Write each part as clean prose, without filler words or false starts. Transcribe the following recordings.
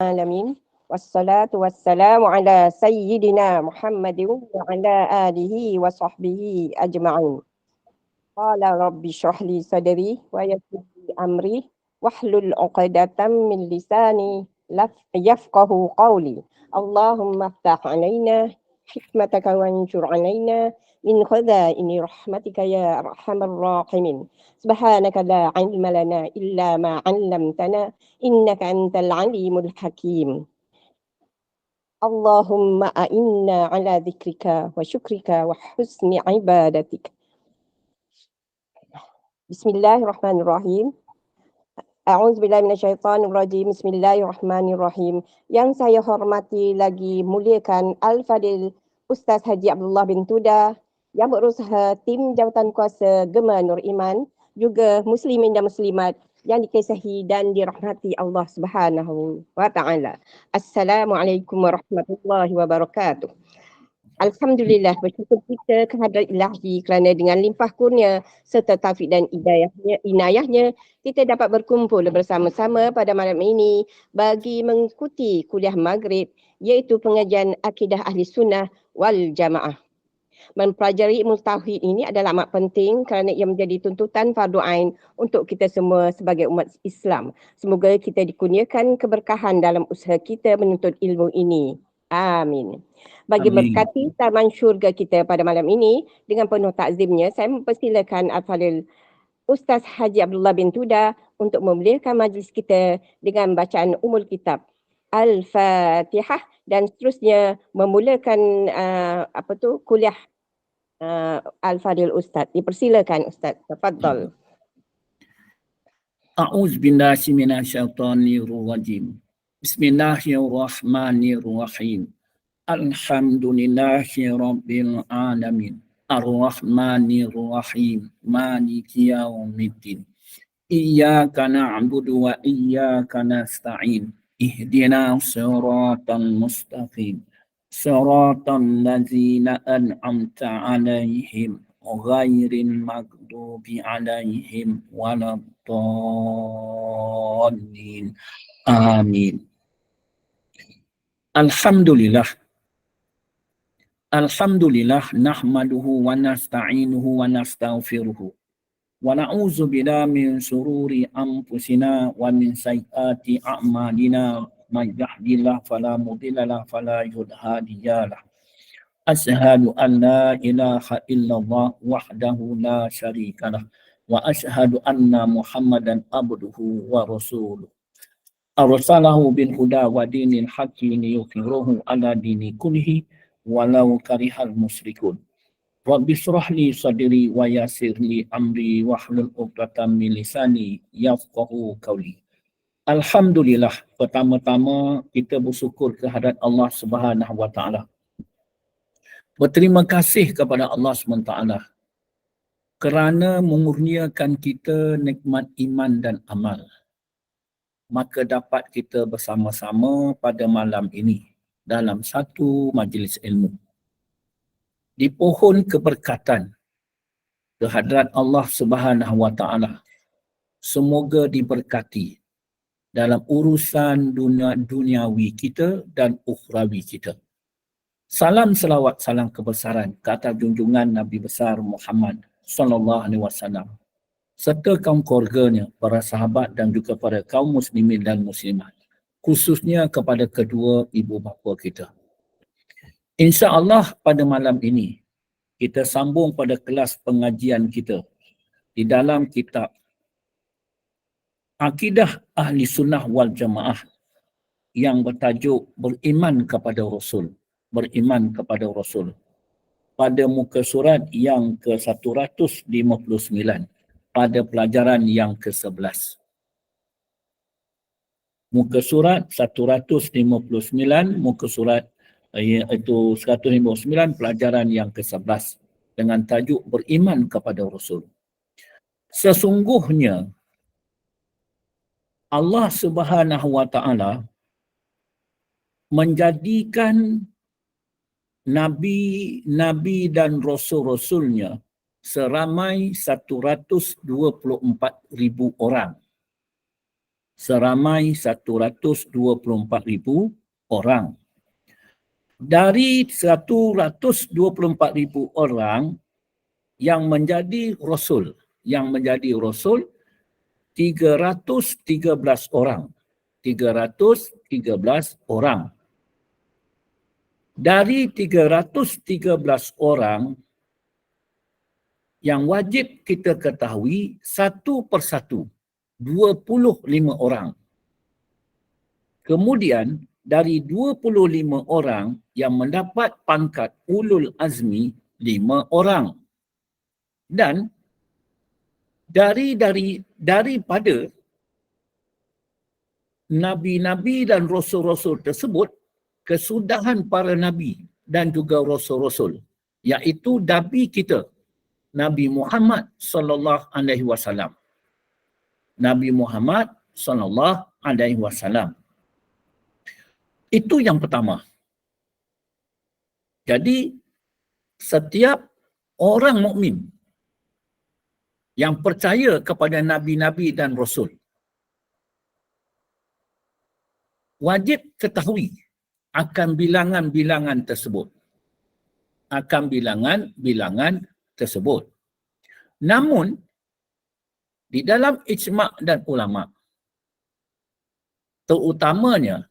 العالمين والصلاة والسلام على سيدنا محمد وعلى آله وصحبه أجمعين. قال رب اشرح لي صدري ويسر لي أمري واحلل عقدة من لساني يفقه قولي. اللهم افتح علينا حكمتك وانشر علينا من خزائن رحمتك يا أرحم الراحمين. سبحانك لا علم لنا إلا ما علمتنا إنك أنت العليم الحكيم. اللهم أئنا على ذكرك وشكرك وحسن عبادتك. Bismillahirrahmanirrahim. A'udzubillahi minasyaitonirrajim. Bismillahirrahmanirrahim. Yang saya hormati lagi muliakan Al-Fadil Ustaz Haji Abdullah bin Tuda, yang berusaha tim jawatan kuasa Gema Nur Iman, juga muslimin dan muslimat yang dikasihi dan dirahmati Allah Subhanahu wa taala. Assalamualaikum warahmatullahi wabarakatuh. Alhamdulillah, bersyukur kita kehadrat ilahi kerana dengan limpah kurnia serta taufik dan inayahnya, kita dapat berkumpul bersama-sama pada malam ini bagi mengikuti kuliah maghrib, iaitu pengajian akidah ahli sunnah wal jamaah. Mempelajari ilmu tauhid ini adalah amat penting kerana ia menjadi tuntutan fardu ain untuk kita semua sebagai umat Islam. Semoga kita dikurniakan keberkahan dalam usaha kita menuntut ilmu ini. Amin. Bagi berkati taman syurga kita pada malam ini, dengan penuh takzimnya, saya mempersilakan Al-Fadil Ustaz Haji Abdullah bin Tuda untuk memulakan majlis kita dengan bacaan umul kitab Al-Fatihah dan seterusnya memulakan kuliah Al-Fadil Ustaz. Dipersilakan Ustaz. Tafadhal. A'udzubillahi minasyaitonirrajim. Bismillahirrahmanirrahim. Alhamdulillahi rabbil alamin. Ar-Rahmanir-Rahim. Maliki yaumiddin. Iyyaka na'budu wa iyyaka nasta'in. Ihdinas siratal mustaqim. Siratal ladzina an'amta 'alaihim ghairil maghdubi 'alaihim waladdallin. Amin. Alhamdulillah nahmaduhu wa nasta'inuhu wa nastaghfiruhu wa na'udzu billahi min shururi anfusina wa min sayyiati a'malina may yahdihillahu fala mudilla lahu fala hadiya lahu. Asyhadu an la ilaha illallah wahdahu la syarika lah wa asyhadu anna Muhammadan abduhu wa rasuluh. Arsalahu bil huda wa dinil haqqi liyudhhirahu ala dini kullihi walau karihal musyrikun. Rabbi shrah li sadri wa yassir li amri wahlul 'uqdatam min lisani yafqahu qawli. Alhamdulillah, pertama-tama kita bersyukur kehadrat Allah Subhanahu wa taala. Berterima kasih kepada Allah SWT kerana mengurniakan kita nikmat iman dan amal. Maka dapat kita bersama-sama pada malam ini dalam satu majlis ilmu. Di pohon keberkatan kehadrat Allah Subhanahu wa taala. Semoga diberkati dalam urusan duniawi kita dan ukhrawi kita. Salam selawat salam kebesaran ke atas junjungan Nabi besar Muhammad sallallahu alaihi wasallam serta kaum keluarganya, para sahabat dan juga para kaum muslimin dan muslimat, khususnya kepada kedua ibu bapa kita. Insya-Allah pada malam ini kita sambung pada kelas pengajian kita di dalam kitab Akidah Ahli Sunnah wal Jamaah yang bertajuk Beriman kepada Rasul. Beriman kepada Rasul. Pada muka surat yang ke-159 pada pelajaran yang ke-11. Muka surat 159, muka surat iaitu 159 pelajaran yang ke-11 dengan tajuk Beriman kepada Rasul. Sesungguhnya Allah Subhanahu wa taala menjadikan Nabi dan Rasul-Rasulnya seramai 124,000 orang seramai 124,000 orang. Dari 124,000 orang yang menjadi rasul, 313 orang. 313 orang. Dari 313 orang yang wajib kita ketahui satu persatu, 25 orang. Kemudian dari 25 orang yang mendapat pangkat ulul azmi, 5 orang. Dan daripada nabi-nabi dan rasul-rasul tersebut, kesudahan para nabi dan juga rasul-rasul, iaitu nabi kita, Nabi Muhammad sallallahu alaihi wasallam. Nabi Muhammad sallallahu alaihi wasallam. Itu yang pertama. Jadi setiap orang mukmin yang percaya kepada nabi-nabi dan rasul wajib ketahui akan bilangan-bilangan tersebut. Namun, di dalam ijma' dan ulama', terutamanya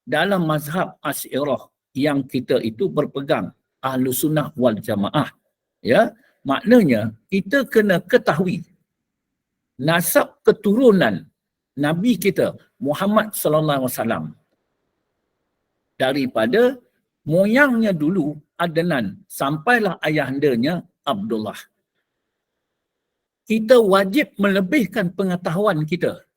dalam mazhab Asy'ariyah yang kita itu berpegang Ahlus Sunnah wal Jamaah, ya, maknanya kita kena ketahui nasab keturunan Nabi kita Muhammad sallallahu alaihi wasallam daripada moyangnya dulu Adnan sampailah ayahandanya Abdullah. Kita wajib melebihkan pengetahuan kita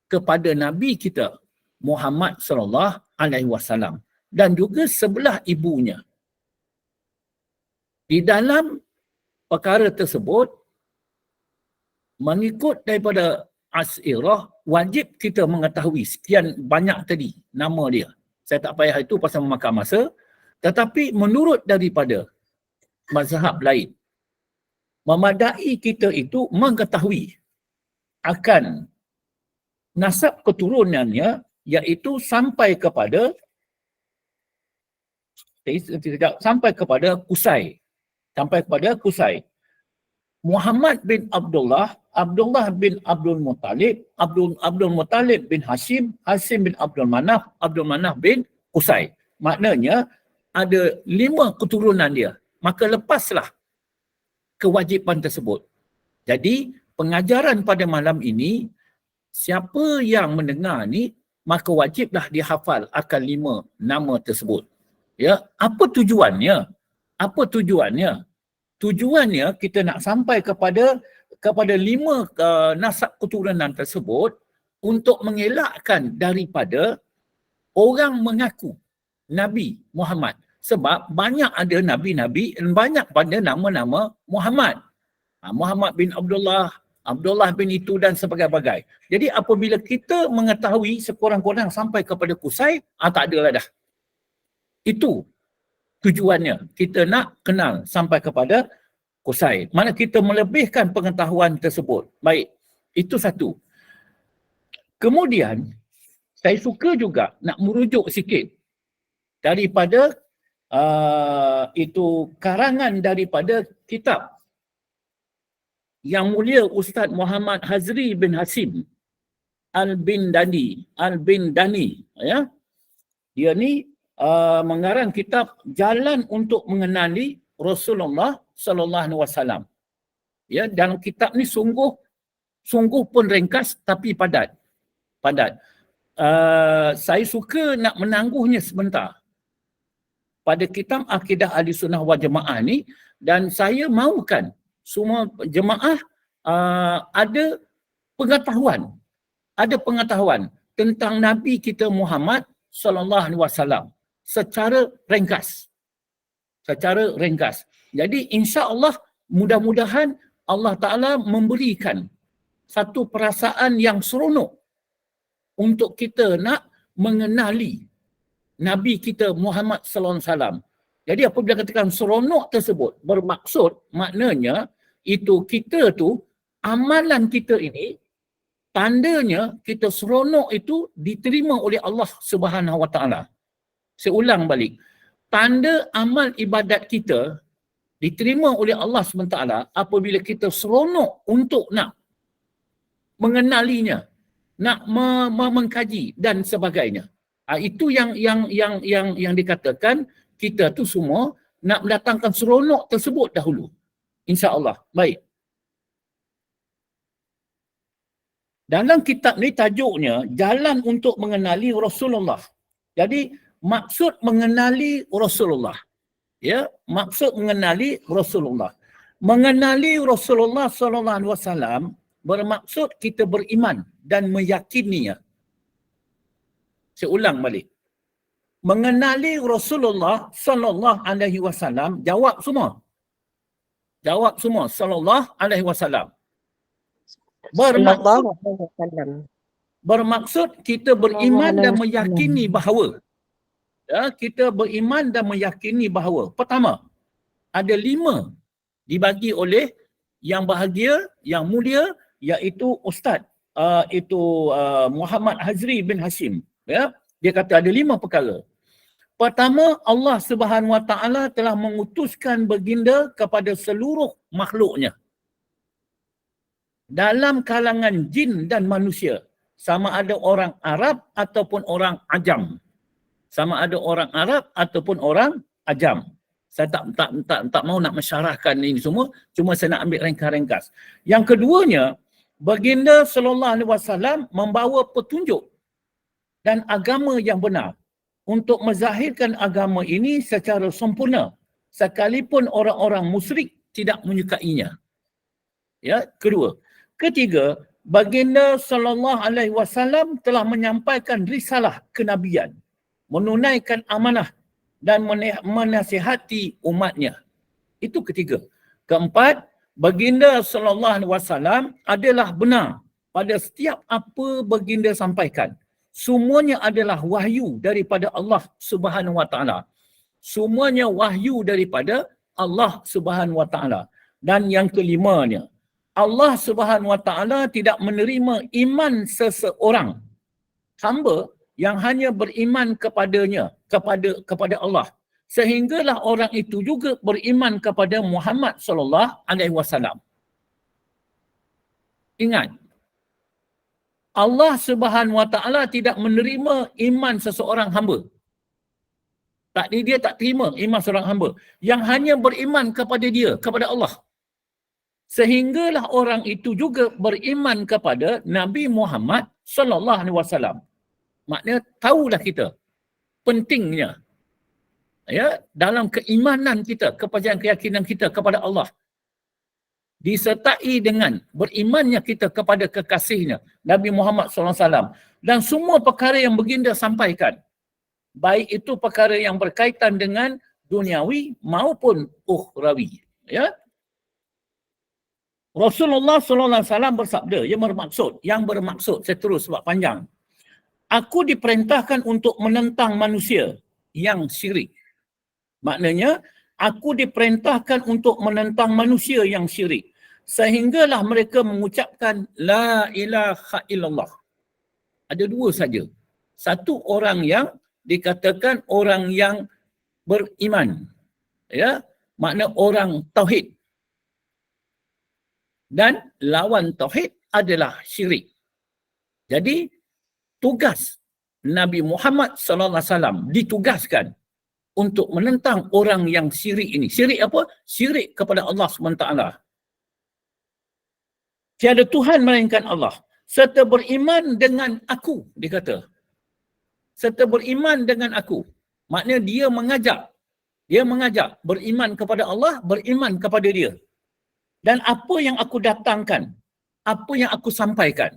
kepada Nabi kita Muhammad sallallahu alaihi wasallam dan juga sebelah ibunya. Di dalam perkara tersebut, mengikut daripada Asy'ariyah, wajib kita mengetahui sekian banyak tadi nama dia. Saya tak payah itu pasal memakan masa. Tetapi menurut daripada mazhab lain, memadai kita itu mengetahui akan nasab keturunannya, iaitu sampai kepada Qusay. Muhammad bin Abdullah, Abdullah bin Abdul Muttalib, Abdul Muttalib bin Hashim, Hashim bin Abdul Manaf, Abdul Manaf bin Qusay. Maknanya ada 5 keturunan dia. Maka lepaslah kewajipan tersebut. Jadi pengajaran pada malam ini, siapa yang mendengar ni, maka wajiblah dihafal akan 5 nama tersebut. Ya, apa tujuannya? Tujuannya kita nak sampai kepada 5 nasab keturunan tersebut untuk mengelakkan daripada orang mengaku Nabi Muhammad. Sebab banyak ada nabi-nabi dan banyak pada nama-nama Muhammad. Muhammad bin Abdullah, Abdullah bin itu dan sebagainya. Jadi apabila kita mengetahui sekurang-kurang sampai kepada Qusay, tak adalah dah. Itu tujuannya. Kita nak kenal sampai kepada Qusay. Mana kita melebihkan pengetahuan tersebut. Baik, itu satu. Kemudian, saya suka juga nak merujuk sikit daripada itu karangan daripada kitab Yang Mulia Ustaz Muhammad Hazri bin Hasim Al-Bindani, ya. Dia ni mengarang kitab Jalan untuk Mengenali Rasulullah sallallahu alaihi wasallam. Ya, dalam kitab ni sungguh pun ringkas tapi padat. Saya suka nak menangguhnya sebentar pada kitab Akidah Ahlussunnah wal Jamaah ni, dan saya mahukan semua jemaah ada pengetahuan tentang Nabi kita Muhammad sallallahu alaihi wasallam secara ringkas. Jadi insya-Allah mudah-mudahan Allah Taala memberikan satu perasaan yang seronok untuk kita nak mengenali Nabi kita Muhammad sallallahu alaihi wasallam. Jadi apabila katakan seronok tersebut bermaksud maknanya itu kita tu amalan kita ini tandanya kita seronok itu diterima oleh Allah Subhanahu Wa Taala. Saya ulang balik. Tanda amal ibadat kita diterima oleh Allah SWT apabila kita seronok untuk nak mengenalinya, nak mengkaji dan sebagainya. Itu yang dikatakan kita tu semua nak mendatangkan seronok tersebut dahulu. InsyaAllah. Baik. Dalam kitab ni tajuknya Jalan untuk Mengenali Rasulullah. Jadi maksud mengenali Rasulullah. Ya, maksud mengenali Rasulullah. Mengenali Rasulullah sallallahu alaihi wasallam bermaksud kita beriman dan meyakininya. Saya ulang balik. Mengenali Rasulullah sallallahu alaihi wasallam, jawab semua. Jawab semua, sallallahu alaihi wasallam. Bermaksud kita beriman dan meyakini bahawa kita beriman dan meyakini bahawa pertama, ada 5 dibagi oleh yang bahagia, yang mulia, iaitu Ustaz Muhammad Hazri bin Hashim. Ya, dia kata ada 5 perkara. Pertama, Allah Subhanahu Wa Taala telah mengutuskan baginda kepada seluruh makhluknya dalam kalangan jin dan manusia, sama ada orang Arab ataupun orang Ajam. Sama ada orang Arab ataupun orang Ajam. Saya tak mau nak mensyarahkan ini semua, cuma saya nak ambil ringkas-ringkas. Yang keduanya, baginda sallallahu alaihi wasallam membawa petunjuk dan agama yang benar untuk menzahirkan agama ini secara sempurna sekalipun orang-orang musyrik tidak menyukainya. Ya, kedua. Ketiga, baginda sallallahu alaihi wasallam telah menyampaikan risalah kenabian, menunaikan amanah dan menasihati umatnya. Itu ketiga. Keempat, baginda sallallahu alaihi wasallam adalah benar pada setiap apa baginda sampaikan. Semuanya adalah wahyu daripada Allah Subhanahu Wa Taala. Semuanya wahyu daripada Allah Subhanahu Wa Taala. Dan yang kelimanya, Allah Subhanahu Wa Taala tidak menerima iman seseorang hamba yang hanya beriman kepadanya, kepada Allah, sehinggalah orang itu juga beriman kepada Muhammad sallallahu alaihi wasallam. Ingat, Allah Subhanahu Wa Taala tidak menerima iman seseorang hamba. Dia tak terima iman seorang hamba yang hanya beriman kepada dia, kepada Allah. Sehinggalah orang itu juga beriman kepada Nabi Muhammad sallallahu alaihi wasallam. Maknanya tahulah kita pentingnya dalam keimanan kita, kepercayaan keyakinan kita kepada Allah disertai dengan berimannya kita kepada kekasihnya Nabi Muhammad SAW dan semua perkara yang baginda sampaikan, baik itu perkara yang berkaitan dengan duniawi maupun ukhrawi. Ya, Rasulullah SAW bersabda, yang bermaksud saya terus sebab panjang. Aku diperintahkan untuk menentang manusia yang syirik. Maknanya, aku diperintahkan untuk menentang manusia yang syirik. Sehinggalah mereka mengucapkan La ilaha illallah. Ada 2 saja. Satu, orang yang dikatakan orang yang beriman. Ya, makna orang tauhid. Dan lawan tauhid adalah syirik. Jadi, tugas Nabi Muhammad sallallahu alaihi wasallam ditugaskan untuk menentang orang yang syirik ini. Syirik apa? Syirik kepada Allah SWT. Tiada Tuhan melainkan Allah. Serta beriman dengan aku, dia kata. Serta beriman dengan aku. Maknanya dia mengajak beriman kepada Allah, beriman kepada dia. Dan apa yang aku datangkan, apa yang aku sampaikan,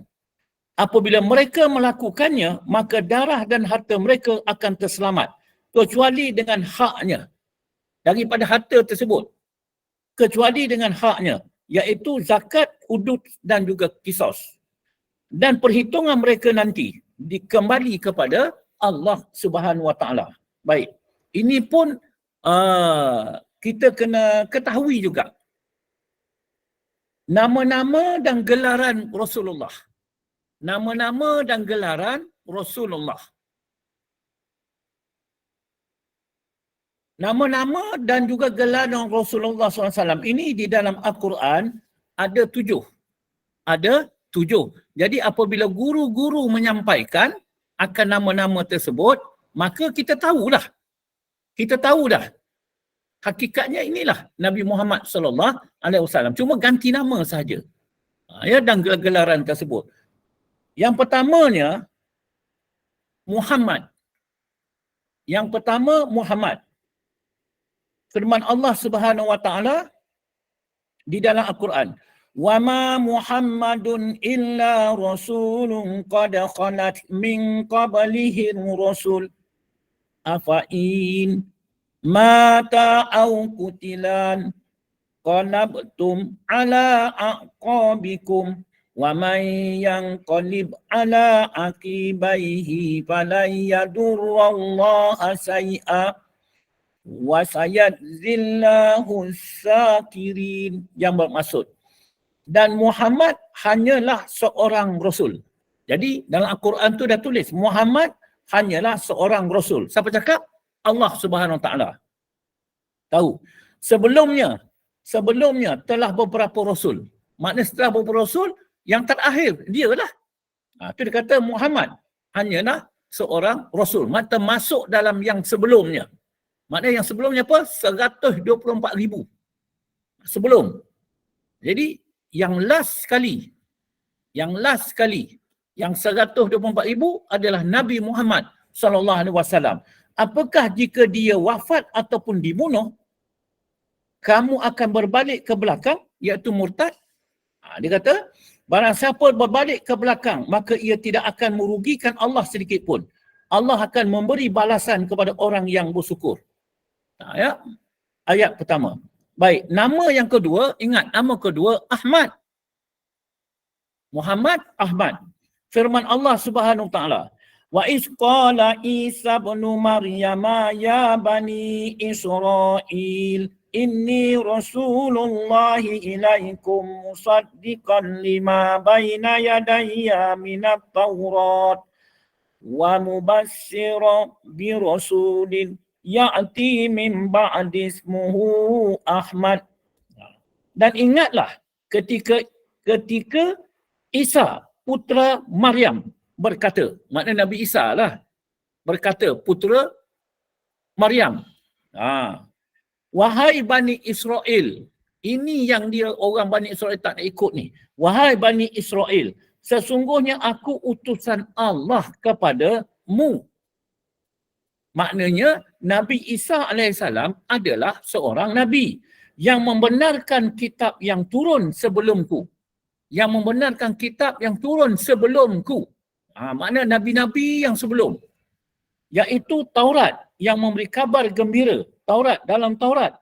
apabila mereka melakukannya, maka darah dan harta mereka akan terselamat. Kecuali dengan haknya. Daripada harta tersebut. Kecuali dengan haknya. Iaitu zakat, hudud dan juga qisas. Dan perhitungan mereka nanti dikembali kepada Allah Subhanahu Wa Taala. Baik. Ini pun kita kena ketahui juga. Nama-nama dan gelaran Rasulullah. nama-nama dan gelaran Rasulullah. Nama-nama dan juga gelaran Rasulullah SAW ini di dalam Al-Quran ada 7. Ada 7. Jadi apabila guru-guru menyampaikan akan nama-nama tersebut, maka kita tahulah. Kita tahu dah. Hakikatnya inilah Nabi Muhammad SAW. Cuma ganti nama sahaja. Ya, dan gelaran tersebut. Yang pertamanya, Muhammad. Yang pertama, Muhammad. Firman Allah Subhanahu wa taala di dalam Al-Quran, "Wa ma Muhammadun illa rasulun qad khalat min qablihi rasul afa in mata aw qutilan qalabtum ala aqabikum wa man yanqalib ala aqibaihi falan yadurrallaha shay'a wa sayadzillahu syakirin." Yang bermaksud, dan Muhammad hanyalah seorang rasul. Jadi dalam Al-Quran tu dah tulis Muhammad hanyalah seorang rasul. Siapa cakap? Allah Subhanahu Wa Taala. Tahu. Sebelumnya telah beberapa rasul. Maknanya setelah beberapa rasul, yang terakhir dia lah. Itu dia kata Muhammad hanyalah seorang rasul. Maknanya termasuk dalam yang sebelumnya. Maknanya yang sebelumnya apa? 124,000. Sebelum. Jadi yang last sekali, yang 124,000 adalah Nabi Muhammad SAW. Apakah jika dia wafat ataupun dibunuh, kamu akan berbalik ke belakang, iaitu murtad? Dia kata, barang siapa berbalik ke belakang, maka ia tidak akan merugikan Allah sedikit pun. Allah akan memberi balasan kepada orang yang bersyukur. Ya. Ayat pertama. Baik, nama yang kedua, ingat nama kedua Ahmad. Muhammad Ahmad. Firman Allah Subhanahu Wa Taala, "Wa iz qala Isa ibn Maryam ya bani Israil inni Rasulullah ilaikum musaddiqan lima baina yadayya minat Taurat wa mubassiran bi rasulin ya'ti min ba'di ismuhu Ahmad." Dan ingatlah ketika Isa putra Maryam berkata, maknanya Nabi Isa lah berkata, putra Maryam. Wahai Bani Israel, ini yang dia orang Bani Israel tak nak ikut ni. Wahai Bani Israel, sesungguhnya aku utusan Allah kepadamu. Maknanya Nabi Isa AS adalah seorang Nabi yang membenarkan kitab yang turun sebelumku. Yang membenarkan kitab yang turun sebelumku. Maknanya Nabi-Nabi yang sebelum. Iaitu Taurat yang memberi kabar gembira. Taurat, dalam Taurat.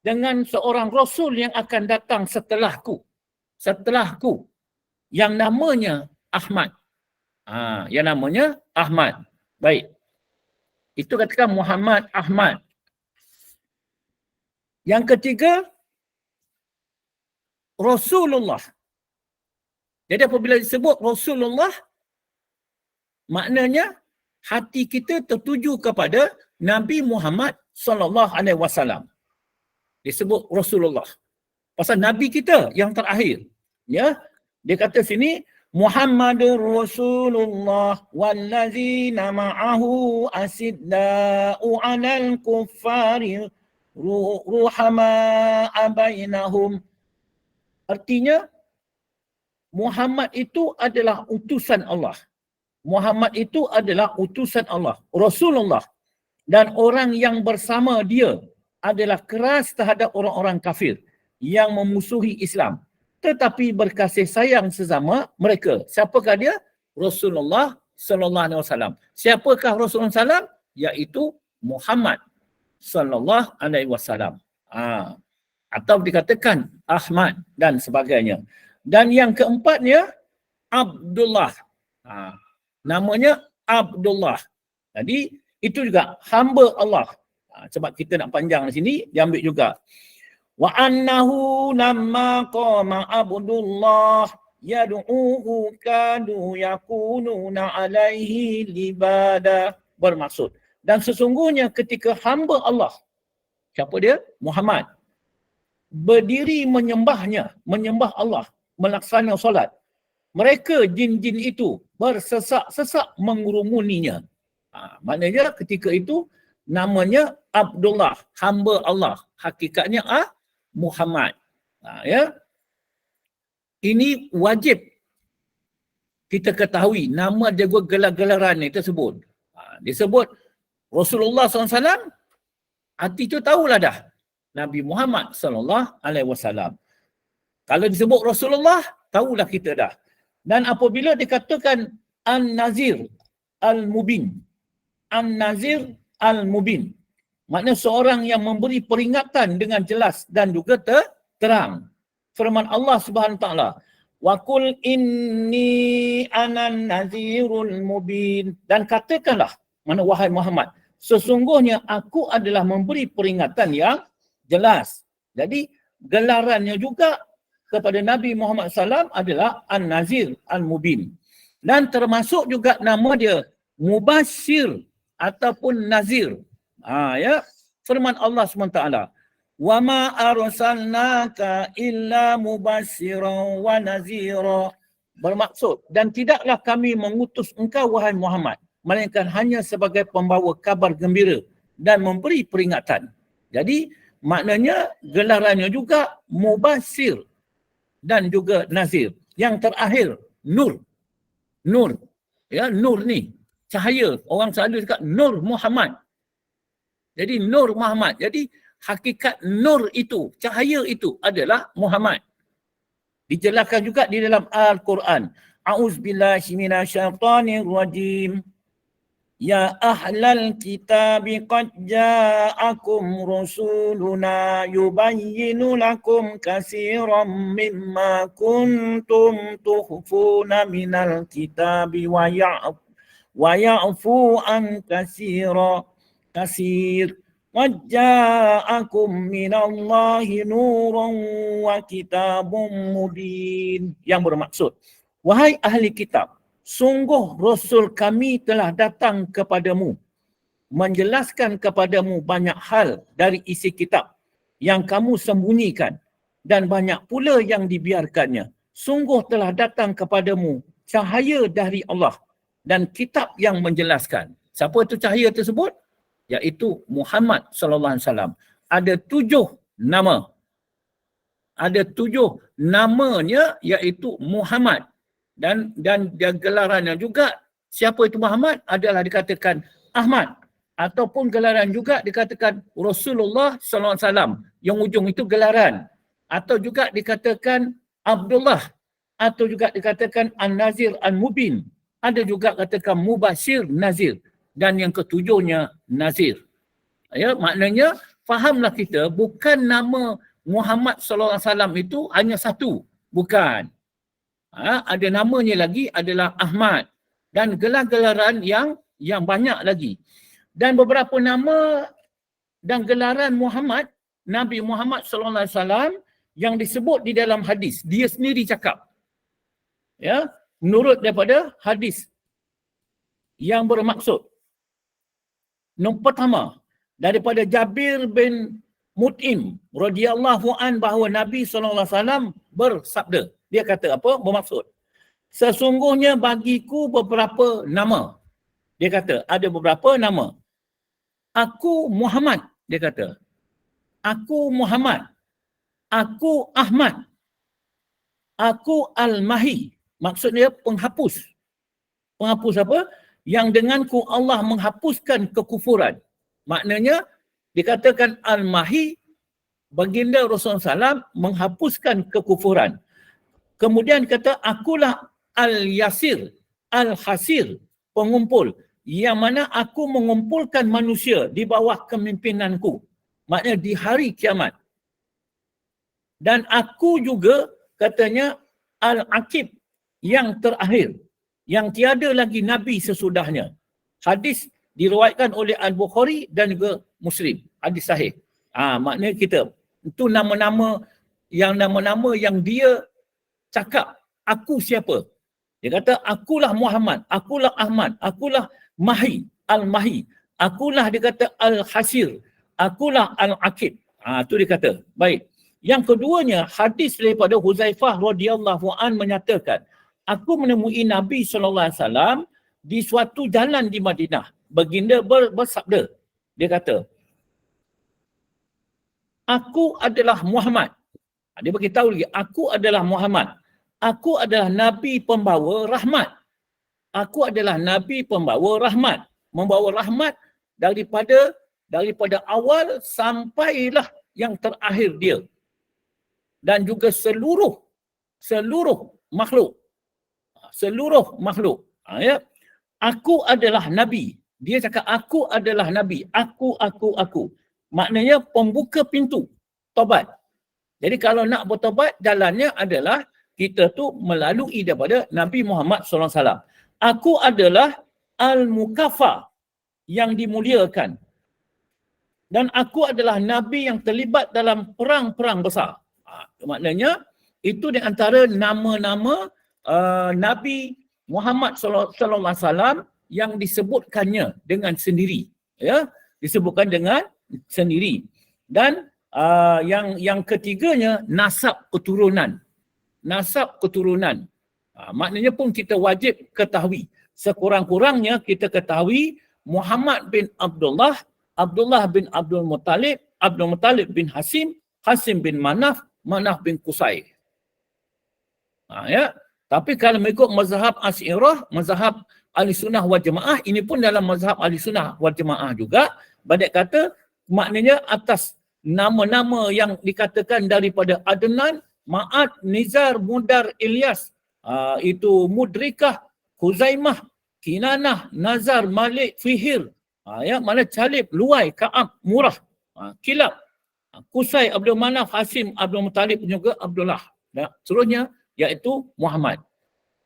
Dengan seorang Rasul yang akan datang setelahku. Setelahku. Yang namanya Ahmad. Yang namanya Ahmad. Baik. Itu katakan Muhammad Ahmad. Yang ketiga, Rasulullah. Jadi apabila disebut Rasulullah, maknanya hati kita tertuju kepada Nabi Muhammad SAW. Disebut Rasulullah. Pasal Nabi kita yang terakhir. Ya, dia kata sini, Muhammadur Rasulullah wallazina ma'ahu asidda'u 'alal kuffari ruhama'a bainahum. Artinya Muhammad itu adalah utusan Allah. Muhammad itu adalah utusan Allah, Rasulullah. Dan orang yang bersama dia adalah keras terhadap orang-orang kafir yang memusuhi Islam, tetapi berkasih sayang sesama mereka. Siapakah dia? Rasulullah sallallahu alaihi wasallam. Siapakah Rasulullah sallam? Iaitu Muhammad sallallahu alaihi wasallam. Atau dikatakan Ahmad dan sebagainya. Dan yang keempatnya Abdullah. Namanya Abdullah. Jadi itu juga hamba Allah. Sebab kita nak panjang di sini, diambil juga. Wa annahu lamma qama Abdullah yad'uhu kadu yakununa alaihi libada. Bermaksud, dan sesungguhnya ketika hamba Allah, siapa dia? Muhammad, berdiri menyembah Allah, melaksanakan solat, mereka jin-jin itu bersesak-sesak mengurumuninya. Maknanya ketika itu namanya Abdullah, hamba Allah. Hakikatnya Muhammad. Ya. Ini wajib kita ketahui nama dia gelar-gelaran ni tersebut. Disebut Rasulullah SAW, hati tu tahulah dah. Nabi Muhammad SAW. Kalau disebut Rasulullah, tahulah kita dah. Dan apabila dikatakan An-Nazir Al-Mubin, An-Nazir Al-Mubin, maknanya seorang yang memberi peringatan dengan jelas dan juga terang. Firman Allah Subhanahu Wa Taala, wa qul inni anan nazirul mubin, dan katakanlah, mana wahai Muhammad, sesungguhnya aku adalah memberi peringatan yang jelas. Jadi gelarannya juga kepada Nabi Muhammad SAW adalah An-Nazir Al-Mubin. Dan termasuk juga nama dia Mubashir ataupun Nazir. Ya, firman Allah SWT, wa ma arsalnaka illa mubashiran wa nazira. Bermaksud, dan tidaklah kami mengutus engkau wahai Muhammad, melainkan hanya sebagai pembawa kabar gembira dan memberi peringatan. Jadi maknanya gelarannya juga Mubashir dan juga Nazir. Yang terakhir Nur. Nur. Ya, Nur ni cahaya. Orang selalu cakap Nur Muhammad. Jadi Nur Muhammad. Jadi hakikat Nur itu, cahaya itu adalah Muhammad. Dijelaskan juga di dalam Al-Quran. A'udzubillahi minasyaitonirrajim. Ya ahlal kitabi qad ja'akum rusuluna yubayyinu lakum katsiran mimma kuntum tukhfuna minal kitabi wa ya'fu an katsir. Qad ja'akum minallahi nurun wa kitabun mubin. Yang bermaksud, wahai ahli kitab, sungguh Rasul kami telah datang kepadamu, menjelaskan kepadamu banyak hal dari isi kitab yang kamu sembunyikan dan banyak pula yang dibiarkannya. Sungguh telah datang kepadamu cahaya dari Allah dan kitab yang menjelaskan. Siapa itu cahaya tersebut? Iaitu Muhammad SAW. Ada 7 nama. Ada 7 namanya iaitu Muhammad. Dan gelarannya juga, siapa itu Muhammad adalah dikatakan Ahmad, ataupun gelaran juga dikatakan Rasulullah SAW, yang ujung itu gelaran, atau juga dikatakan Abdullah, atau juga dikatakan An-Nazir Al-Mubin, ada juga katakan Mubashir Nazir, dan yang ketujuhnya Nazir. Ya, maknanya fahamlah kita, bukan nama Muhammad SAW itu hanya satu, bukan. Ada namanya lagi adalah Ahmad, dan gelar-gelaran yang banyak lagi. Dan beberapa nama dan gelaran Muhammad, Nabi Muhammad SAW yang disebut di dalam hadis, dia sendiri cakap. Ya, menurut daripada hadis yang bermaksud. Nombor pertama, daripada Jabir bin Mut'im radhiyallahu an, bahawa Nabi SAW bersabda. Dia kata apa? Bermaksud, sesungguhnya bagiku beberapa nama. Dia kata ada beberapa nama. Aku Muhammad, dia kata. Aku Muhammad. Aku Ahmad. Aku Al-Mahi. Maksudnya penghapus. Penghapus apa? Yang denganku Allah menghapuskan kekufuran. Maknanya dikatakan Al-Mahi, baginda Rasulullah SAW menghapuskan kekufuran. Kemudian kata, akulah Al-Yasir, Al-Hasir, pengumpul, yang mana aku mengumpulkan manusia di bawah kemimpinanku. Maknanya di hari kiamat. Dan aku juga katanya Al-Aqib, yang terakhir, yang tiada lagi Nabi sesudahnya. Hadis diriwayatkan oleh Al-Bukhari dan juga Muslim. Hadis sahih. Maknanya kita, itu nama-nama yang dia cakap aku siapa? Dia kata, akulah Muhammad, akulah Ahmad, akulah Mahi, Al-Mahi, akulah dia kata Al-Hasir, akulah Al-Aqib. Itu dia kata. Baik. Yang keduanya, hadis daripada Huzaifah radhiyallahu an menyatakan, aku menemui Nabi SAW di suatu jalan di Madinah. Baginda bersabda. Dia kata, aku adalah Muhammad. Dia beritahu lagi, aku adalah Muhammad. Aku adalah Nabi pembawa rahmat. Aku adalah Nabi pembawa rahmat. Membawa rahmat daripada awal sampailah yang terakhir dia. Dan juga seluruh makhluk. Seluruh makhluk. Ya. Aku adalah Nabi. Dia cakap aku adalah Nabi. Aku. Maknanya pembuka pintu taubat. Jadi kalau nak bertaubat, jalannya adalah kita tu melalui daripada Nabi Muhammad SAW. Aku adalah Al-Mukafa yang dimuliakan. Dan aku adalah Nabi yang terlibat dalam perang-perang besar. Maknanya itu di antara nama-nama Nabi Muhammad SAW yang disebutkannya dengan sendiri. Ya, disebutkan dengan sendiri. Dan yang ketiganya nasab keturunan. Nasab keturunan. Maknanya pun kita wajib ketahui. Sekurang-kurangnya kita ketahui Muhammad bin Abdullah, Abdullah bin Abdul Muttalib, Abdul Muttalib bin Hasim, Hasim bin Manaf, Manaf bin Qusay. Ya. Tapi kalau mengikut mazhab Asy'ariyah, mazhab Ahlussunnah wal Jamaah, ini pun dalam mazhab Ahlussunnah wal Jamaah juga, Badek kata maknanya atas nama-nama yang dikatakan daripada Adnan, Ma'ad, Nizar, Mudar, Ilyas, itu Mudrikah, Khuzaimah, Kinanah, Nazar, Malik, Fihir, ya, mana Calib, Luai, Ka'ab, Murah, Kilab, Qusay, Abdul Manaf, Hasim, Abdul Muttalib juga Abdullah. Ya, seterusnya iaitu Muhammad.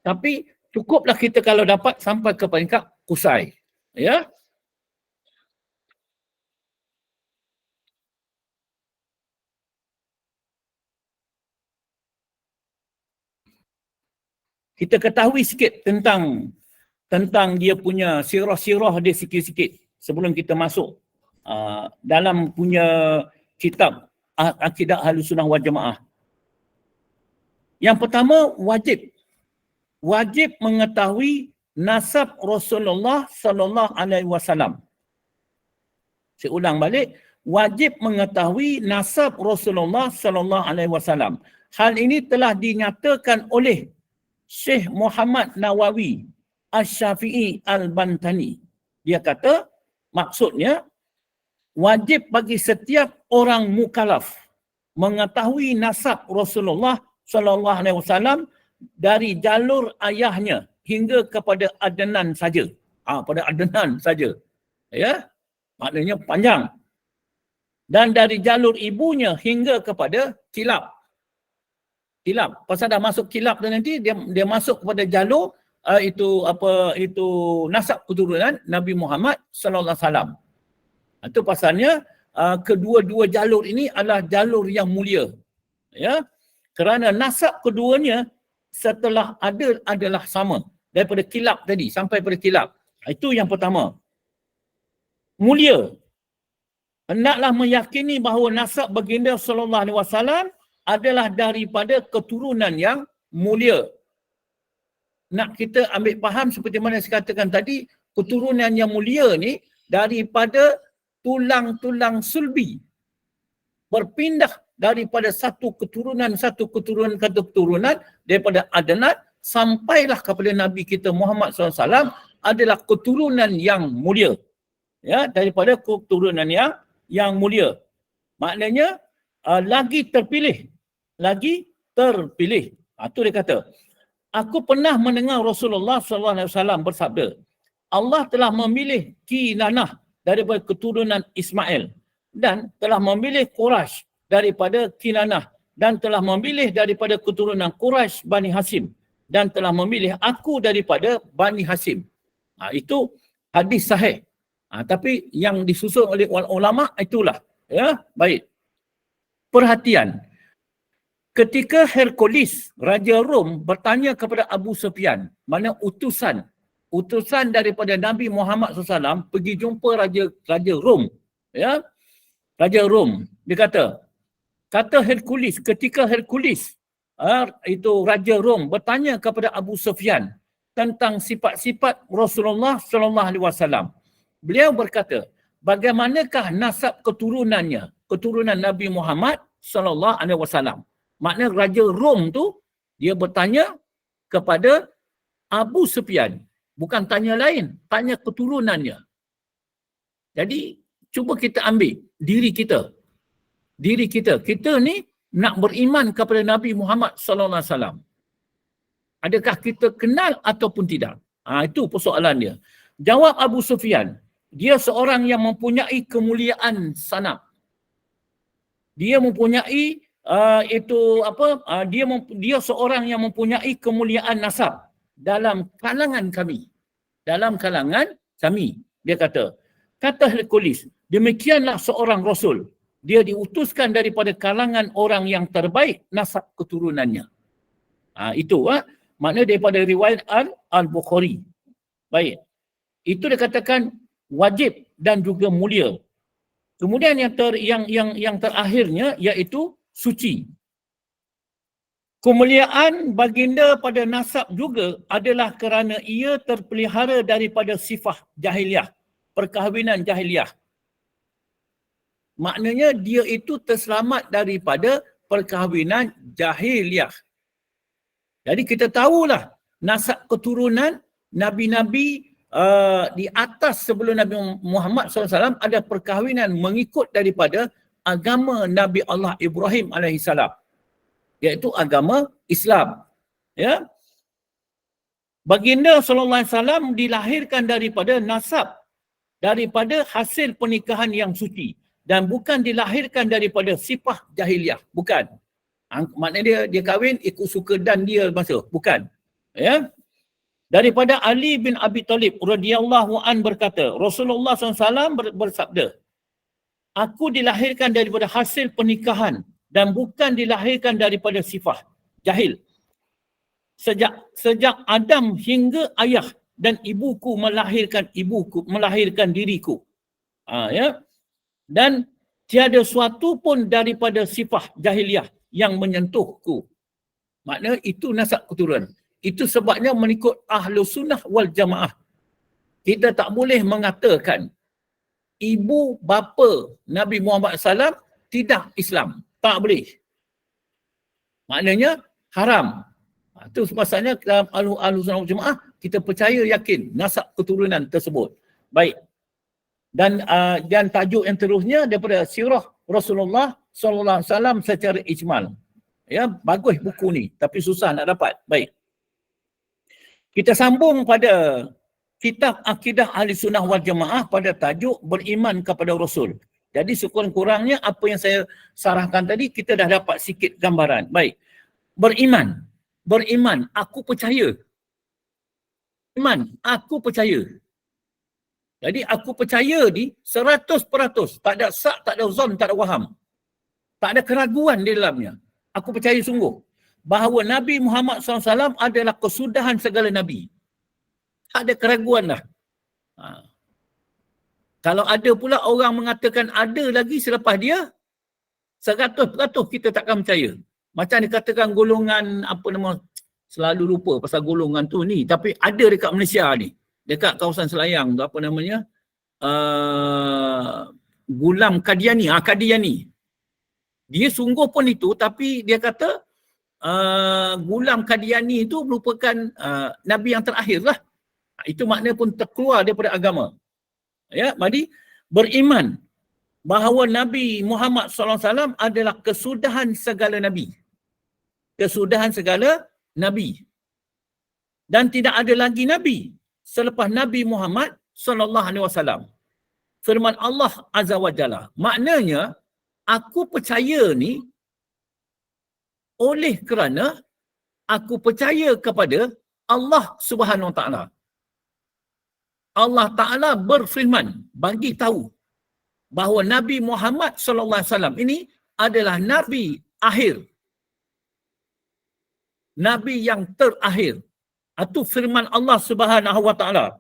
Tapi cukuplah kita kalau dapat sampai ke peringkat Qusay. Ya. Kita ketahui sikit tentang dia punya sirah-sirah dia sikit-sikit sebelum kita masuk dalam punya kitab Akidah Ahlussunnah wal Jamaah. Yang pertama, wajib mengetahui nasab Rasulullah sallallahu alaihi wasallam. Saya ulang balik, wajib mengetahui nasab Rasulullah sallallahu alaihi wasallam. Hal ini telah dinyatakan oleh Syekh Muhammad Nawawi Asy-Syafi'i Al-Bantani. Dia kata, maksudnya wajib bagi setiap orang mukallaf mengetahui nasab Rasulullah sallallahu alaihi wasallam dari jalur ayahnya hingga kepada Adnan saja. Pada Adnan saja. Ya. Maknanya panjang. Dan dari jalur ibunya hingga kepada Kilab. Pasal dah masuk Kilab tu nanti dia masuk kepada jalur itu nasab keturunan Nabi Muhammad sallallahu alaihi wasallam. Itu pasalnya kedua-dua jalur ini adalah jalur yang mulia. Ya. Kerana nasab keduanya setelah ada adalah sama daripada Kilab tadi sampai pada Kilab. Itu yang pertama. Mulia. Hendaklah meyakini bahawa nasab baginda sallallahu alaihi wasallam adalah daripada keturunan yang mulia. Nak kita ambil faham seperti mana saya katakan tadi, keturunan yang mulia ni daripada tulang-tulang sulbi. Berpindah daripada satu keturunan daripada Adnan sampailah kepada Nabi kita Muhammad SAW adalah keturunan yang mulia. Ya, daripada keturunan yang mulia. Maknanya lagi terpilih. Itu dia kata. Aku pernah mendengar Rasulullah SAW bersabda, Allah telah memilih Kinanah daripada keturunan Ismail dan telah memilih Quraisy daripada Kinanah dan telah memilih daripada keturunan Quraisy Bani Hasim dan telah memilih aku daripada Bani Hasim. Itu hadis sahih. Tapi yang disusun oleh ulama itulah. Ya, baik. Perhatian. ketika Hercules, Raja Rom, bertanya kepada Abu Sufyan, mana utusan daripada Nabi Muhammad SAW pergi jumpa Raja Rom. Ya, Raja Rom. Dia kata Hercules, ketika Hercules, itu Raja Rom bertanya kepada Abu Sufyan tentang sifat-sifat Rasulullah SAW. Beliau berkata, bagaimanakah nasab keturunannya, keturunan Nabi Muhammad SAW. Makna Raja Rom tu, dia bertanya kepada Abu Sufyan. Bukan tanya lain, tanya keturunannya. Jadi, cuba kita ambil diri kita. Kita ni nak beriman kepada Nabi Muhammad SAW. Adakah kita kenal ataupun tidak? Itu persoalan dia. Jawab Abu Sufyan, dia seorang yang mempunyai kemuliaan sanad. Dia mempunyai dia seorang yang mempunyai kemuliaan nasab dalam kalangan kami. Dia kata Hercules, demikianlah seorang rasul. Dia diutuskan daripada kalangan orang yang terbaik nasab keturunannya. Makna daripada riwayat Al-Bukhari. Baik. Itu dikatakan wajib dan juga mulia. Kemudian yang terakhirnya iaitu suci. Kemuliaan baginda pada nasab juga adalah kerana ia terpelihara daripada sifat jahiliah, perkahwinan jahiliah. Maknanya dia itu terselamat daripada perkahwinan jahiliah. Jadi kita tahulah nasab keturunan Nabi-Nabi di atas sebelum Nabi Muhammad SAW ada perkahwinan mengikut daripada agama Nabi Allah Ibrahim AS, iaitu agama Islam. Ya. Baginda SAW dilahirkan daripada nasab, daripada hasil pernikahan yang suci, dan bukan dilahirkan daripada sifat jahiliah. Bukan. Maknanya dia kahwin ikut suka dan dia masa. Bukan. Ya. Daripada Ali bin Abi Talib radhiyallahu an berkata, Rasulullah SAW bersabda, aku dilahirkan daripada hasil pernikahan dan bukan dilahirkan daripada sifat jahil. Sejak Adam hingga ayah dan ibuku melahirkan diriku. Ya. Dan tiada suatu pun daripada sifat jahiliah yang menyentuhku. Makna itu nasab keturunan. Itu sebabnya mengikut Ahlus Sunnah wal Jamaah, kita tak boleh mengatakan ibu bapa Nabi Muhammad SAW tidak Islam. Tak boleh. Maknanya haram. Itu sebabnya dalam Ahlus Sunnah wal Jamaah kita percaya yakin nasab keturunan tersebut. Baik. Dan tajuk yang terusnya daripada sirah Rasulullah SAW secara ijmal. Ya, bagus buku ni tapi susah nak dapat. Baik. Kita sambung pada kitab Akidah Ahli Sunnah wal Jamaah pada tajuk beriman kepada Rasul. Jadi sekurang-kurangnya apa yang saya sarahkan tadi kita dah dapat sikit gambaran. Baik. Beriman, aku percaya. Iman, aku percaya. Jadi aku percaya ni 100%. Tak ada sak, tak ada zon, tak ada waham. Tak ada keraguan di dalamnya. Aku percaya sungguh bahawa Nabi Muhammad SAW adalah kesudahan segala Nabi. Tak ada keraguan lah. Kalau ada pula orang mengatakan ada lagi selepas dia, 100% kita takkan percaya. Macam dikatakan golongan, selalu lupa pasal golongan tu ni. Tapi ada dekat Malaysia ni. Dekat kawasan Selayang tu, Gulam Kadiani. Kadiani. Dia sungguh pun itu, tapi dia kata, Gulam Kadiani itu merupakan Nabi yang terakhir lah. Itu maknanya pun terkeluar daripada agama. Ya, jadi beriman bahawa Nabi Muhammad SAW adalah kesudahan segala Nabi. Kesudahan segala Nabi. Dan tidak ada lagi Nabi selepas Nabi Muhammad SAW. Firman Allah Azza wa Jalla. Maknanya, aku percaya ni oleh kerana aku percaya kepada Allah Subhanahu Wa Taala. Allah Taala berfirman bagi tahu bahawa Nabi Muhammad SAW ini adalah Nabi akhir. Nabi yang terakhir. Itu firman Allah Subhanahu wa taala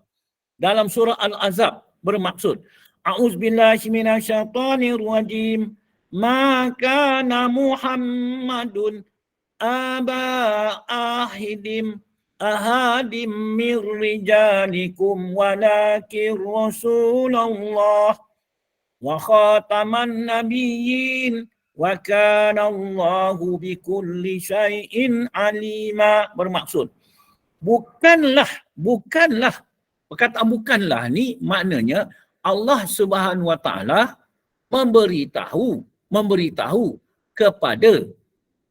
dalam surah Al-Ahzab bermaksud, A'udzubillahi minasyaitonir rajim. Ma kana Muhammadun aba ahadim min rijalikum walakin Rasulullah wa khataman nabiyyin wa kana Allahu bikulli syai'in alima. Bermaksud, bukanlah, perkataan bukanlah ni maknanya Allah Subhanahu wa taala memberitahu kepada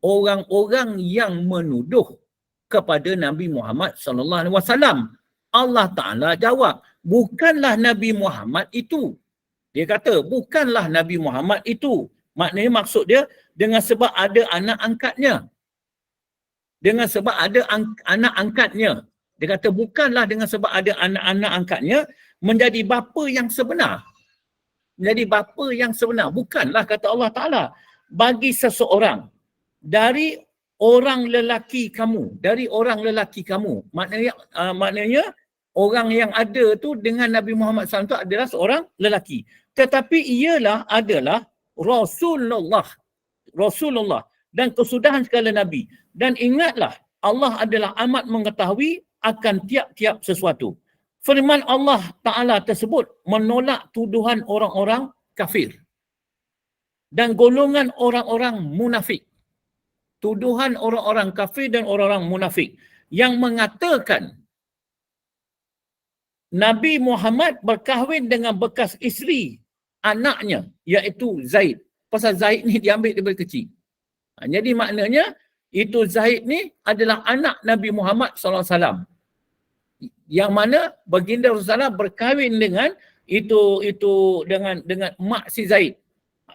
orang-orang yang menuduh kepada Nabi Muhammad sallallahu alaihi wasallam. Allah Taala jawab, bukanlah Nabi Muhammad itu. Dia kata, bukanlah Nabi Muhammad itu. Maknanya maksud dia dengan sebab ada anak angkatnya. Dengan sebab ada anak angkatnya. Dia kata bukanlah dengan sebab ada anak-anak angkatnya menjadi bapa yang sebenar. Menjadi bapa yang sebenar. Bukanlah, kata Allah Ta'ala, bagi seseorang dari orang lelaki kamu. Dari orang lelaki kamu. Maknanya orang yang ada tu dengan Nabi Muhammad SAW tu adalah seorang lelaki. Tetapi ialah adalah Rasulullah. Dan kesudahan segala Nabi. Dan ingatlah, Allah adalah amat mengetahui akan tiap-tiap sesuatu. Firman Allah Ta'ala tersebut menolak tuduhan orang-orang kafir. Dan golongan orang-orang munafik. Tuduhan orang-orang kafir dan orang-orang munafik. Yang mengatakan Nabi Muhammad berkahwin dengan bekas isteri anaknya, iaitu Zaid. Pasal Zaid ni diambil daripada kecil. Jadi maknanya itu Zaid ni adalah anak Nabi Muhammad SAW. Yang mana baginda Rasulullah berkahwin dengan dengan mak si Zaid.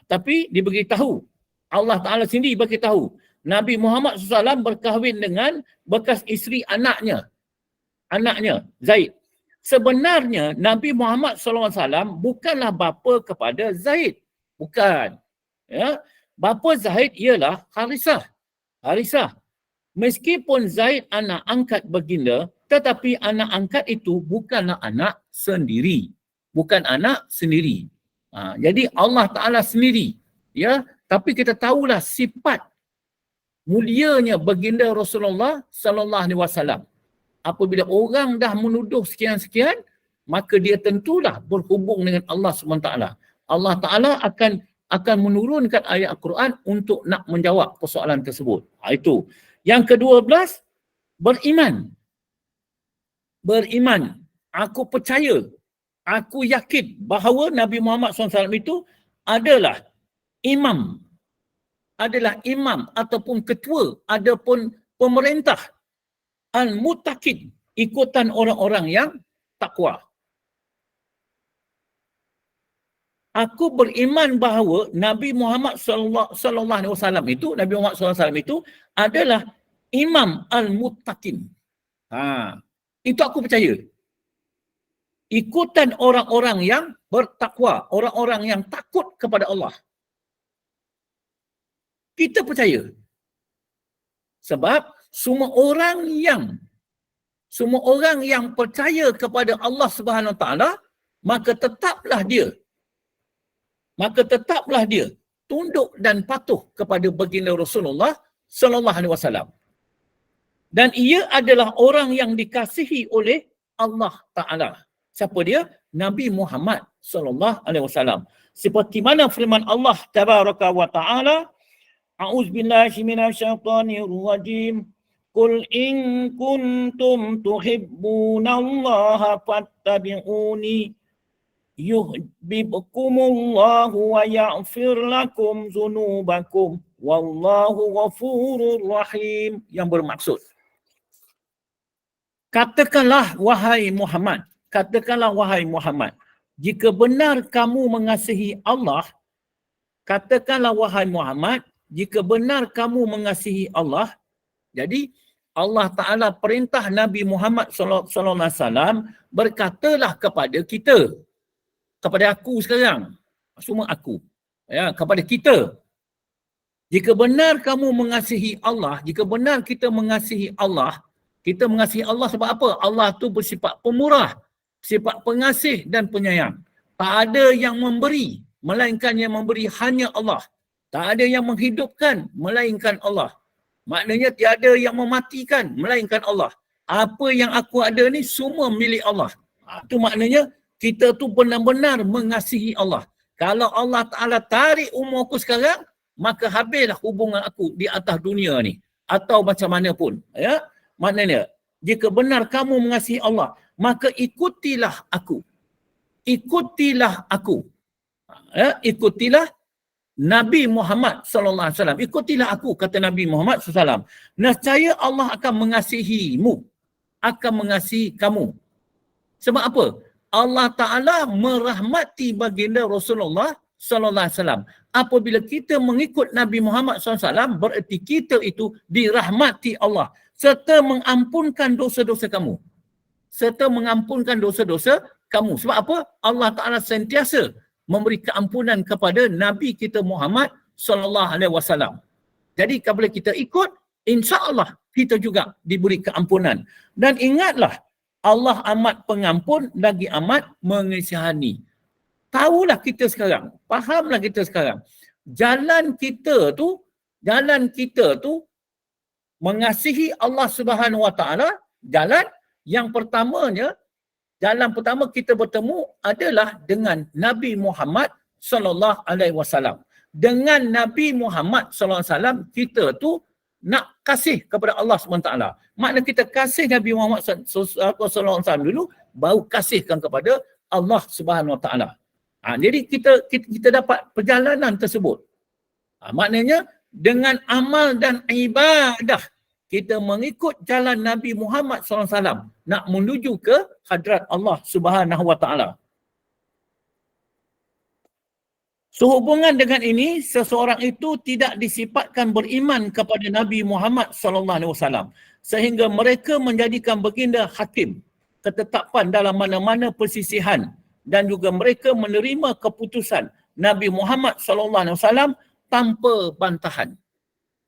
Tapi diberitahu, Allah Ta'ala sendiri beritahu, Nabi Muhammad SAW berkahwin dengan bekas isteri anaknya Zaid. Sebenarnya Nabi Muhammad SAW bukanlah bapa kepada Zaid. Bukan. Ya. Bapa Zaid ialah Harisah. Meskipun Zaid anak angkat baginda, tetapi anak angkat itu bukanlah anak sendiri. Bukan anak sendiri. Jadi Allah Ta'ala sendiri. Ya. Tapi kita tahulah sifat mulianya baginda Rasulullah sallallahu alaihi wasallam. Apabila orang dah menuduh sekian-sekian, maka dia tentulah berhubung dengan Allah SWT. Allah Ta'ala akan menurunkan ayat Al-Quran untuk nak menjawab persoalan tersebut. Itu. Yang ke-12, beriman. Aku percaya, aku yakin bahawa Nabi Muhammad SAW itu adalah imam ataupun ketua, adapun pemerintah al-muttaqin, ikutan orang-orang yang takwa. Aku beriman bahawa Nabi Muhammad sallallahu alaihi wasallam itu adalah imam al-muttaqin. Itu aku percaya. Ikutan orang-orang yang bertakwa, orang-orang yang takut kepada Allah. Kita percaya. Sebab semua orang yang percaya kepada Allah Subhanahu Wa Taala, maka tetaplah dia tunduk dan patuh kepada baginda Rasulullah sallallahu alaihi wasallam. Dan ia adalah orang yang dikasihi oleh Allah Taala. Siapa dia? Nabi Muhammad sallallahu alaihi wasallam. Seperti mana firman Allah Tabaraka wa Taala, A'udzubillahi minasyaitonir rajim. Qul in kuntum tuhibbunallaha fattabi'uni yuhibbukumullahu wa yaghfir lakum dzunubakum wallahu ghafurur rahim. Yang bermaksud, katakanlah wahai Muhammad, jika benar kamu mengasihi Allah, katakanlah wahai Muhammad, jika benar kamu mengasihi Allah. Jadi Allah Ta'ala perintah Nabi Muhammad SAW, berkatalah kepada kita, kepada aku sekarang, semua aku, ya, kepada kita, Jika benar kamu mengasihi Allah, jika benar kita mengasihi Allah, kita mengasihi Allah sebab apa? Allah tu bersifat pemurah, sifat pengasih dan penyayang. Tak ada yang memberi, melainkan yang memberi hanya Allah. Tak ada yang menghidupkan, melainkan Allah. Maknanya tiada yang mematikan, melainkan Allah. Apa yang aku ada ni semua milik Allah. Itu maknanya kita tu benar-benar mengasihi Allah. Kalau Allah Ta'ala tarik umur aku sekarang, maka habislah hubungan aku di atas dunia ni. Atau macam mana pun. Ya? Maknanya, jika benar kamu mengasihi Allah, maka ikutilah aku. Ikutilah aku. Ya? Ikutilah Nabi Muhammad SAW. Ikutilah aku, kata Nabi Muhammad SAW. Nescaya Allah akan mengasihimu. Akan mengasihi kamu. Sebab apa? Allah Ta'ala merahmati baginda Rasulullah SAW. Apabila kita mengikut Nabi Muhammad SAW, bererti kita itu dirahmati Allah. Serta mengampunkan dosa-dosa kamu. Serta mengampunkan dosa-dosa kamu. Sebab apa? Allah Ta'ala sentiasa memberi keampunan kepada Nabi kita Muhammad SAW. Jadi apabila kita ikut, insya-Allah kita juga diberi keampunan. Dan ingatlah, Allah amat pengampun lagi amat mengasihani. Tahulah kita sekarang, fahamlah kita sekarang. Jalan kita tu mengasihi Allah Subhanahu Wa Taala, jalan yang pertamanya, jalan pertama kita bertemu adalah dengan Nabi Muhammad sallallahu alaihi wasallam. Dengan Nabi Muhammad sallallahu alaihi wasallam kita tu nak kasih kepada Allah SWT. Makna kita kasih Nabi Muhammad SAW dulu, baru kasihkan kepada Allah Subhanahu Wa Taala. Jadi kita dapat perjalanan tersebut. Maknanya dengan amal dan ibadah kita mengikut jalan Nabi Muhammad SAW nak menuju ke hadrat Allah Subhanahu Wa Taala. Sehubungan dengan ini, seseorang itu tidak disifatkan beriman kepada Nabi Muhammad SAW sehingga mereka menjadikan baginda hakim, ketetapan dalam mana-mana persisihan, dan juga mereka menerima keputusan Nabi Muhammad SAW tanpa bantahan.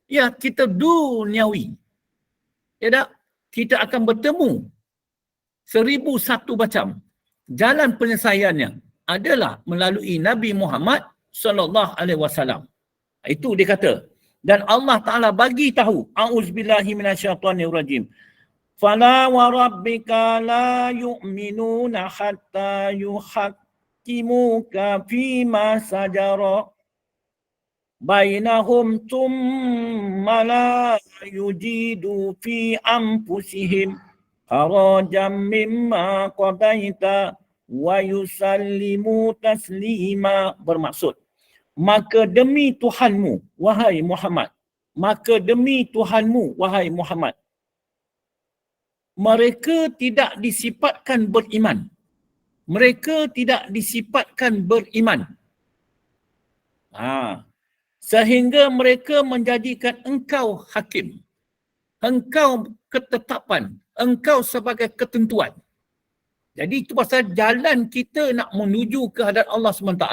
Ya, kita duniawi. Ya tak? Kita akan bertemu 1001 macam. Jalan penyelesaiannya adalah melalui Nabi Muhammad sallallahu alaihi wasallam. Itu dia kata. Dan Allah Ta'ala bagi tahu, a'udzubillahi minasyaitonirrajim. Fala wa rabbika la yu'minuna hatta yuhakkimuka fima sajara bainahum thumma la yujidu fi anfusihim harajan mimma qadaita wa yusallimu taslima. Bermaksud, maka demi Tuhanmu wahai Muhammad, maka demi Tuhanmu wahai Muhammad, mereka tidak disifatkan beriman. Mereka tidak disifatkan beriman. Sehingga mereka menjadikan engkau hakim. Engkau ketetapan. Engkau sebagai ketentuan. Jadi itu pasal jalan kita nak menuju ke hadrat Allah SWT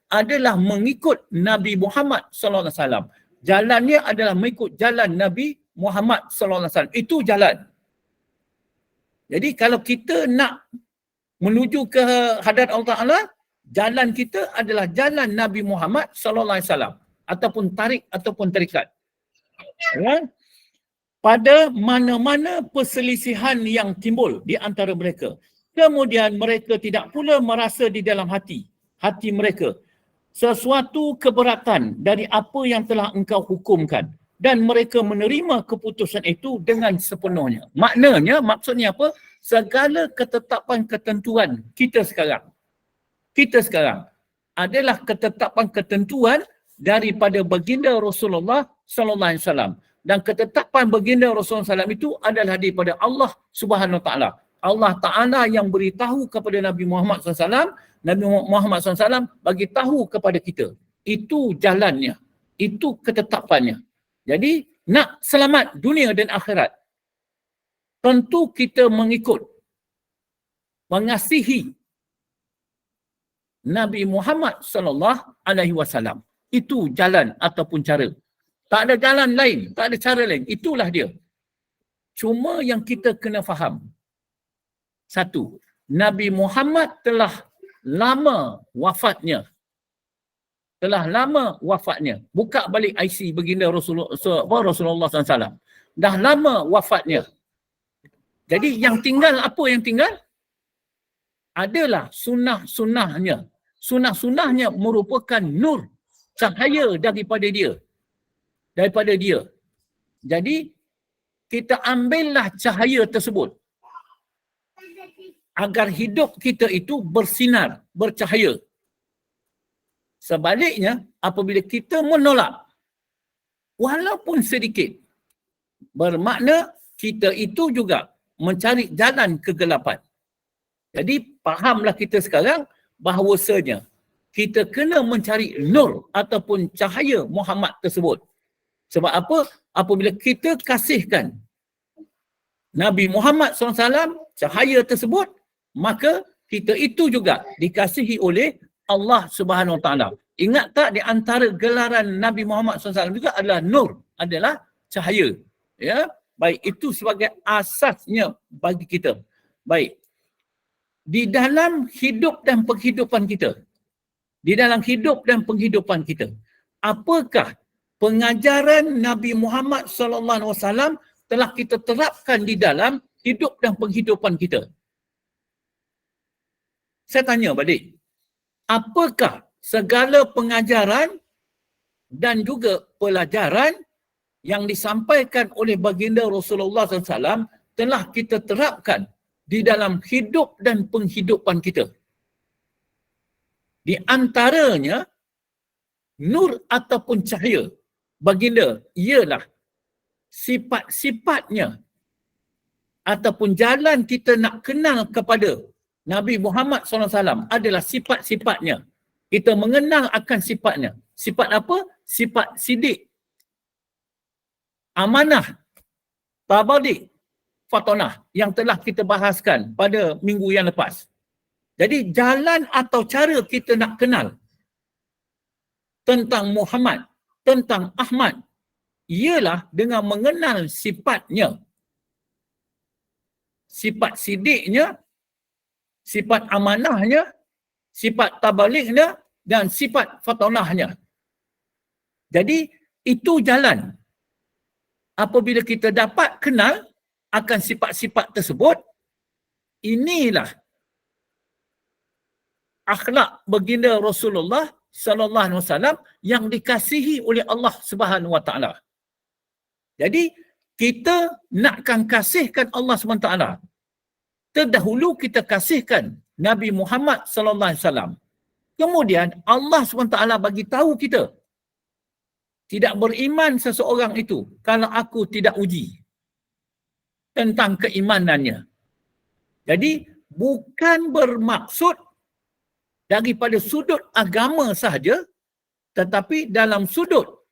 adalah mengikut Nabi Muhammad SAW. Jalannya adalah mengikut jalan Nabi Muhammad SAW. Itu jalan. Jadi kalau kita nak menuju ke hadrat Allah Ta'ala, jalan kita adalah jalan Nabi Muhammad SAW. Ataupun tarik ataupun tarikat. Ya? Pada mana-mana perselisihan yang timbul di antara mereka. Kemudian mereka tidak pula merasa di dalam hati mereka sesuatu keberatan dari apa yang telah engkau hukumkan. Dan mereka menerima keputusan itu dengan sepenuhnya. Maknanya, maksudnya apa? Segala ketetapan ketentuan kita sekarang adalah ketetapan ketentuan daripada baginda Rasulullah sallallahu alaihi wasallam. Dan ketetapan baginda Rasulullah SAW itu adalah daripada Allah Subhanahu Wa Taala. Allah Ta'ala yang beritahu kepada Nabi Muhammad SAW, Nabi Muhammad SAW bagi tahu kepada kita. Itu jalannya. Itu ketetapannya. Jadi, nak selamat dunia dan akhirat, tentu kita mengikut, mengasihi Nabi Muhammad SAW. Itu jalan ataupun cara. Tak ada jalan lain, tak ada cara lain. Itulah dia. Cuma yang kita kena faham. Satu, Nabi Muhammad telah lama wafatnya. Buka balik IC baginda Rasulullah SAW. Dah lama wafatnya. Jadi yang tinggal, apa yang tinggal? Adalah sunnah-sunnahnya. Sunnah-sunnahnya merupakan nur, cahaya daripada dia. Jadi, kita ambillah cahaya tersebut agar hidup kita itu bersinar, bercahaya. Sebaliknya, apabila kita menolak, walaupun sedikit, bermakna kita itu juga mencari jalan kegelapan. Jadi, fahamlah kita sekarang bahawasanya kita kena mencari nur ataupun cahaya Muhammad tersebut. Sebab apa? Apabila kita kasihkan Nabi Muhammad SAW, cahaya tersebut, maka kita itu juga dikasihi oleh Allah Subhanahu Wa Taala. Ingat tak, di antara gelaran Nabi Muhammad SAW juga adalah nur, adalah cahaya. Ya, baik, itu sebagai asasnya bagi kita. Baik, di dalam hidup dan penghidupan kita, apakah pengajaran Nabi Muhammad SAW telah kita terapkan di dalam hidup dan penghidupan kita? Saya tanya balik, apakah segala pengajaran dan juga pelajaran yang disampaikan oleh baginda Rasulullah SAW telah kita terapkan di dalam hidup dan penghidupan kita? Di antaranya, nur ataupun cahaya baginda ialah sifat-sifatnya ataupun jalan kita nak kenal kepada Nabi Muhammad SAW adalah sifat-sifatnya. Kita mengenal akan sifatnya. Sifat apa? Sifat sidik, amanah, tabalik, fatonah yang telah kita bahaskan pada minggu yang lepas. Jadi jalan atau cara kita nak kenal tentang Muhammad, tentang Ahmad, ialah dengan mengenal sifatnya. Sifat sidiknya, sifat amanahnya, sifat tabaliknya, dan sifat fatonahnya. Jadi itu jalan. Apabila kita dapat kenal akan sifat-sifat tersebut, inilah akhlak baginda Rasulullah sallallahu alaihi wasallam yang dikasihi oleh Allah Subhanahu wa taala. Jadi kita nakkan kasihkan Allah Subhanahu wa taala, terdahulu kita kasihkan Nabi Muhammad sallallahu alaihi wasallam. Kemudian Allah Subhanahu wa taala bagi tahu kita, tidak beriman seseorang itu kalau aku tidak uji tentang keimanannya. Jadi bukan bermaksud daripada sudut agama sahaja, tetapi dalam sudut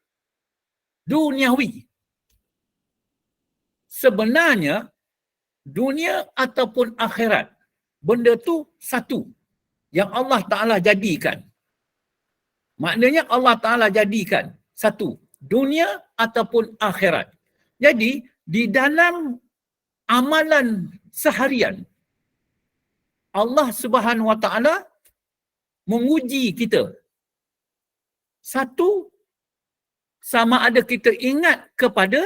duniawi. Sebenarnya dunia ataupun akhirat, benda tu satu yang Allah Ta'ala jadikan. Maknanya Allah Ta'ala jadikan satu, dunia ataupun akhirat. Jadi di dalam amalan seharian, Allah Subhanahu wa taala menguji kita. Satu, sama ada kita ingat kepada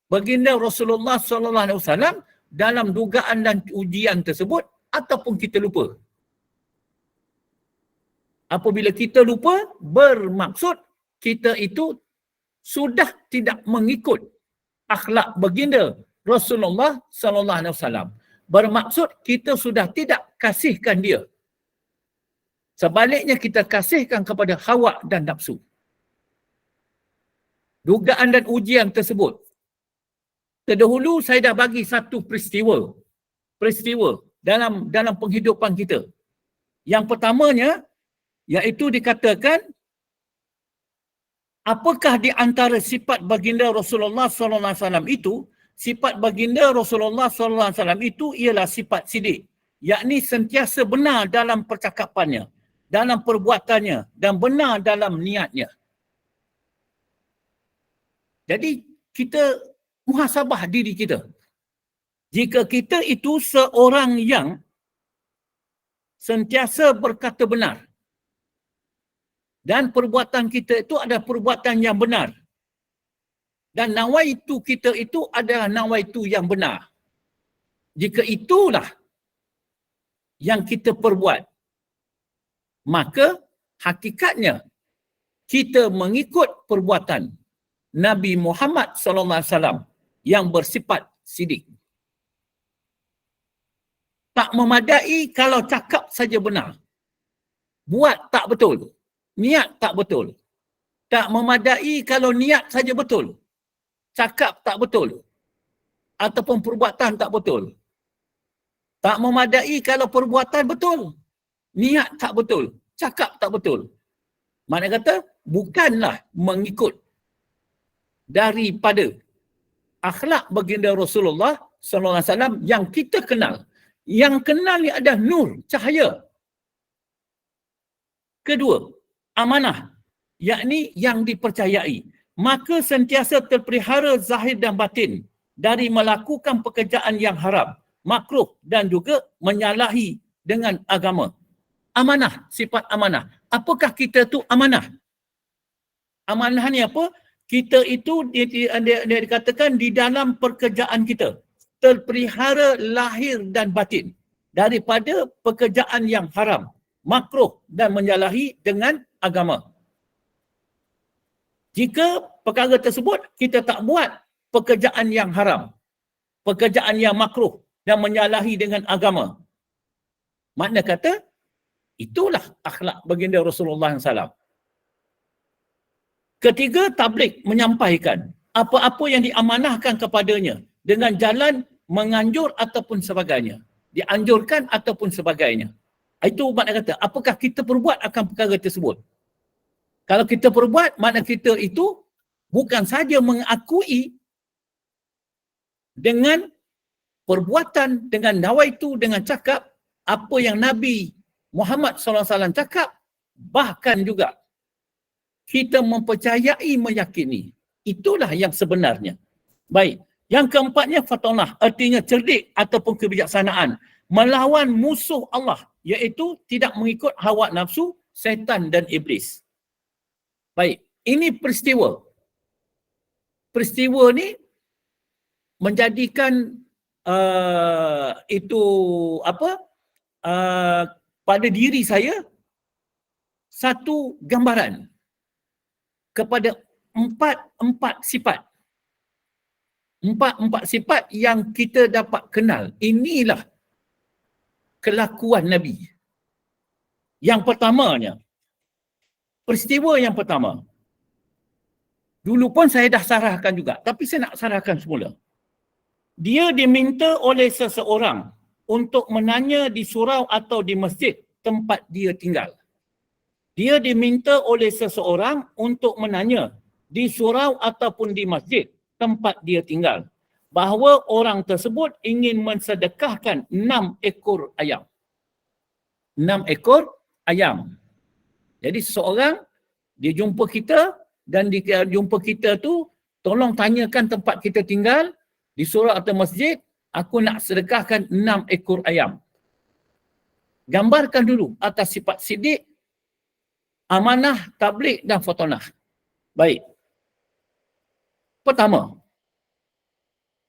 baginda Rasulullah sallallahu alaihi wasallam dalam dugaan dan ujian tersebut, ataupun kita lupa. Apabila kita lupa, bermaksud kita itu sudah tidak mengikut akhlak baginda Rasulullah sallallahu alaihi wasallam. Bermaksud kita sudah tidak kasihkan dia. Sebaliknya kita kasihkan kepada hawa dan nafsu. Dugaan dan ujian tersebut. Terdahulu saya dah bagi satu peristiwa dalam penghidupan kita. Yang pertamanya, iaitu dikatakan, apakah di antara sifat baginda Rasulullah SAW itu, sifat baginda Rasulullah SAW itu ialah sifat sidik, yakni sentiasa benar dalam percakapannya, dalam perbuatannya, dan benar dalam niatnya. Jadi kita muhasabah diri kita. Jika kita itu seorang yang sentiasa berkata benar dan perbuatan kita itu adalah perbuatan yang benar dan nawaitu kita itu adalah nawaitu yang benar. Jika itulah yang kita perbuat, maka hakikatnya kita mengikut perbuatan Nabi Muhammad SAW yang bersifat sidik. Tak memadai kalau cakap saja benar. Buat tak betul. Niat tak betul. Tak memadai kalau niat saja betul. Cakap tak betul. Ataupun perbuatan tak betul. Tak memadai kalau perbuatan betul. Niat tak betul. Cakap tak betul. Makna kata, bukanlah mengikut daripada akhlak baginda Rasulullah SAW yang kita kenal. Yang kenal ni ada nur, cahaya. Kedua, amanah, yakni yang dipercayai. Maka sentiasa terpelihara zahir dan batin dari melakukan pekerjaan yang haram, makruh dan juga menyalahi dengan agama. Amanah, sifat amanah. Apakah kita tu amanah? Amanah ni apa? Kita itu dia dikatakan di dalam pekerjaan kita terpelihara lahir dan batin daripada pekerjaan yang haram, makruh dan menyalahi dengan agama. Jika perkara tersebut kita tak buat pekerjaan yang haram, pekerjaan yang makruh dan menyalahi dengan agama, makna kata itulah akhlak baginda Rasulullah SAW. Ketiga, tabligh, menyampaikan apa-apa yang diamanahkan kepadanya dengan jalan menganjur ataupun sebagainya. Dianjurkan ataupun sebagainya. Itu makna kata, apakah kita perbuat akan perkara tersebut? Kalau kita perbuat, makna kita itu bukan saja mengakui dengan perbuatan, dengan nawaitu, dengan cakap apa yang Nabi Muhammad SAW cakap, bahkan juga kita mempercayai, meyakini. Itulah yang sebenarnya. Baik. Yang keempatnya fatonah, artinya cerdik ataupun kebijaksanaan. Melawan musuh Allah, iaitu tidak mengikut hawa nafsu, syaitan dan iblis. Baik. Ini peristiwa. Peristiwa ni menjadikan pada diri saya satu gambaran kepada empat sifat. Empat sifat yang kita dapat kenal. Inilah kelakuan Nabi. Yang pertamanya, peristiwa yang pertama. Dulu pun saya dah sarahkan juga, tapi saya nak sarahkan semula. Dia diminta oleh seseorang untuk menanya di surau atau di masjid tempat dia tinggal. Dia diminta oleh seseorang untuk menanya di surau ataupun di masjid tempat dia tinggal bahawa orang tersebut ingin mensedekahkan 6 ekor ayam. 6 ekor ayam. Jadi seseorang dia jumpa kita dan dia jumpa kita tu, tolong tanyakan tempat kita tinggal di surau atau masjid, aku nak sedekahkan 6 ekor ayam. Gambarkan dulu atas sifat sidik, amanah, tabligh dan fatonah. Baik. Pertama,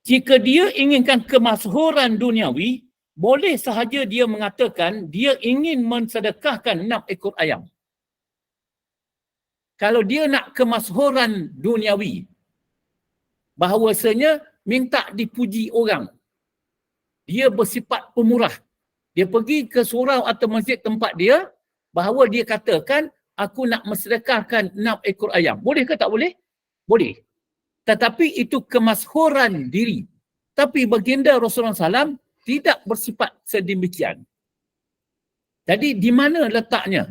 jika dia inginkan kemasyhuran duniawi, boleh sahaja dia mengatakan dia ingin mensedekahkan 6 ekor ayam. Kalau dia nak kemasyhuran duniawi, bahawasanya minta dipuji orang, dia bersifat pemurah. Dia pergi ke surau atau masjid tempat dia, bahawa dia katakan, aku nak mensedekahkan 6 ekor ayam. Boleh ke tak boleh? Boleh. Tetapi itu kemasyhuran diri. Tapi baginda Rasulullah SAW tidak bersifat sedemikian. Jadi di mana letaknya?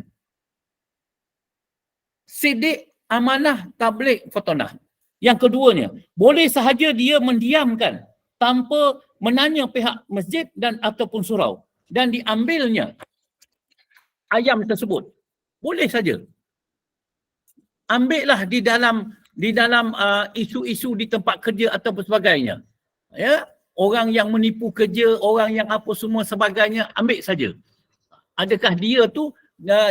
Sidik, amanah, tabligh, fatonah. Yang keduanya, boleh sahaja dia mendiamkan tanpa menanya pihak masjid dan ataupun surau dan diambilnya ayam tersebut. Boleh saja. Ambillah di dalam di dalam isu-isu di tempat kerja atau sebagainya. Ya, orang yang menipu kerja, orang yang apa semua sebagainya, ambil saja. Adakah dia tu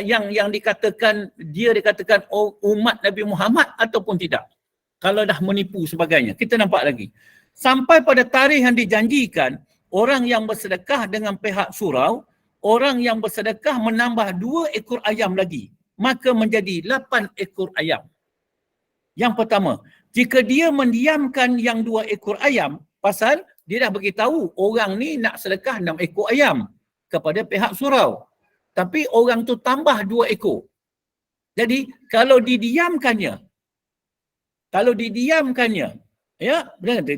yang dikatakan umat Nabi Muhammad ataupun tidak? Kalau dah menipu sebagainya, kita nampak lagi. Sampai pada tarikh yang dijanjikan, orang yang bersedekah dengan pihak surau, orang yang bersedekah menambah 2 ekor ayam lagi, maka menjadi 8 ekor ayam. Yang pertama, jika dia mendiamkan yang 2 ekor ayam, pasal dia dah beritahu orang ni nak sedekah 6 ekor ayam kepada pihak surau. Tapi orang tu tambah 2 ekor. Jadi kalau didiamkannya, ya,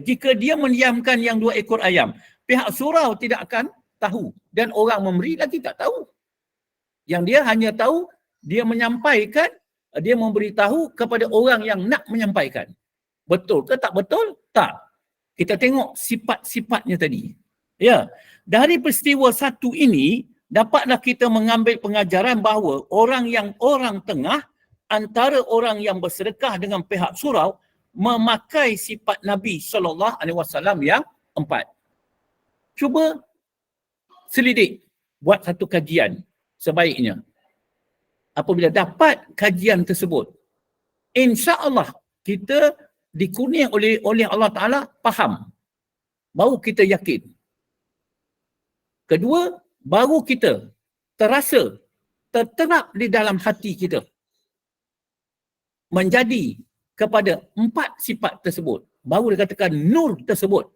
jika dia mendiamkan yang 2 ekor ayam, pihak surau tidak akan tahu dan orang memberi lagi tak tahu. Yang dia hanya tahu, dia menyampaikan, dia memberitahu kepada orang yang nak menyampaikan. Betul ke tak betul? Tak. Kita tengok sifat-sifatnya tadi. Ya, dari peristiwa satu ini, dapatlah kita mengambil pengajaran bahawa orang tengah, antara orang yang bersedekah dengan pihak surau, memakai sifat Nabi SAW yang 4. Cuba selidik, buat satu kajian sebaiknya. Apabila dapat kajian tersebut, insya-Allah kita dikurniai oleh Allah Ta'ala faham. Baru kita yakin. Kedua, baru kita terasa, terterap di dalam hati kita. Menjadi kepada 4 sifat tersebut. Baru dikatakan nur tersebut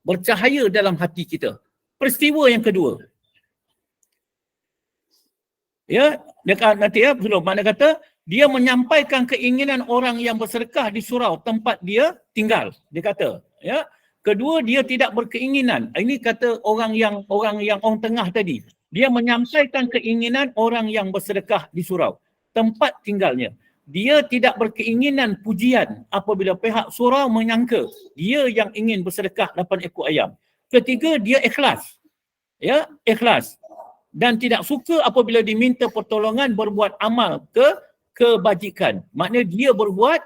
bercahaya dalam hati kita. Peristiwa yang kedua. Ya, nanti ya, belum. Makna kata, dia menyampaikan keinginan orang yang bersedekah di surau tempat dia tinggal. Dia kata, ya. Kedua, dia tidak berkeinginan. Ini kata orang tengah tadi. Dia menyampaikan keinginan orang yang bersedekah di surau tempat tinggalnya. Dia tidak berkeinginan pujian apabila pihak surau menyangka dia yang ingin bersedekah 8 ekor ayam. Ketiga, dia ikhlas. Ya, ikhlas. Dan tidak suka apabila diminta pertolongan berbuat amal kebajikan. Maknanya dia berbuat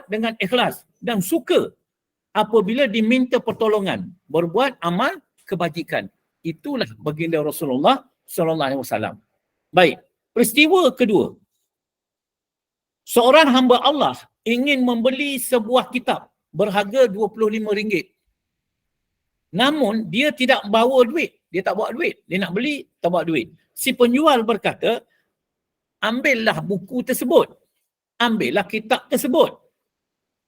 dengan ikhlas dan suka apabila diminta pertolongan berbuat amal kebajikan. Itulah baginda Rasulullah SAW. Baik, peristiwa kedua. Seorang hamba Allah ingin membeli sebuah kitab berharga RM25. Namun dia tidak bawa duit. Dia tak bawa duit. Dia nak beli, tak bawa duit. Si penjual berkata, ambillah buku tersebut. Ambillah kitab tersebut.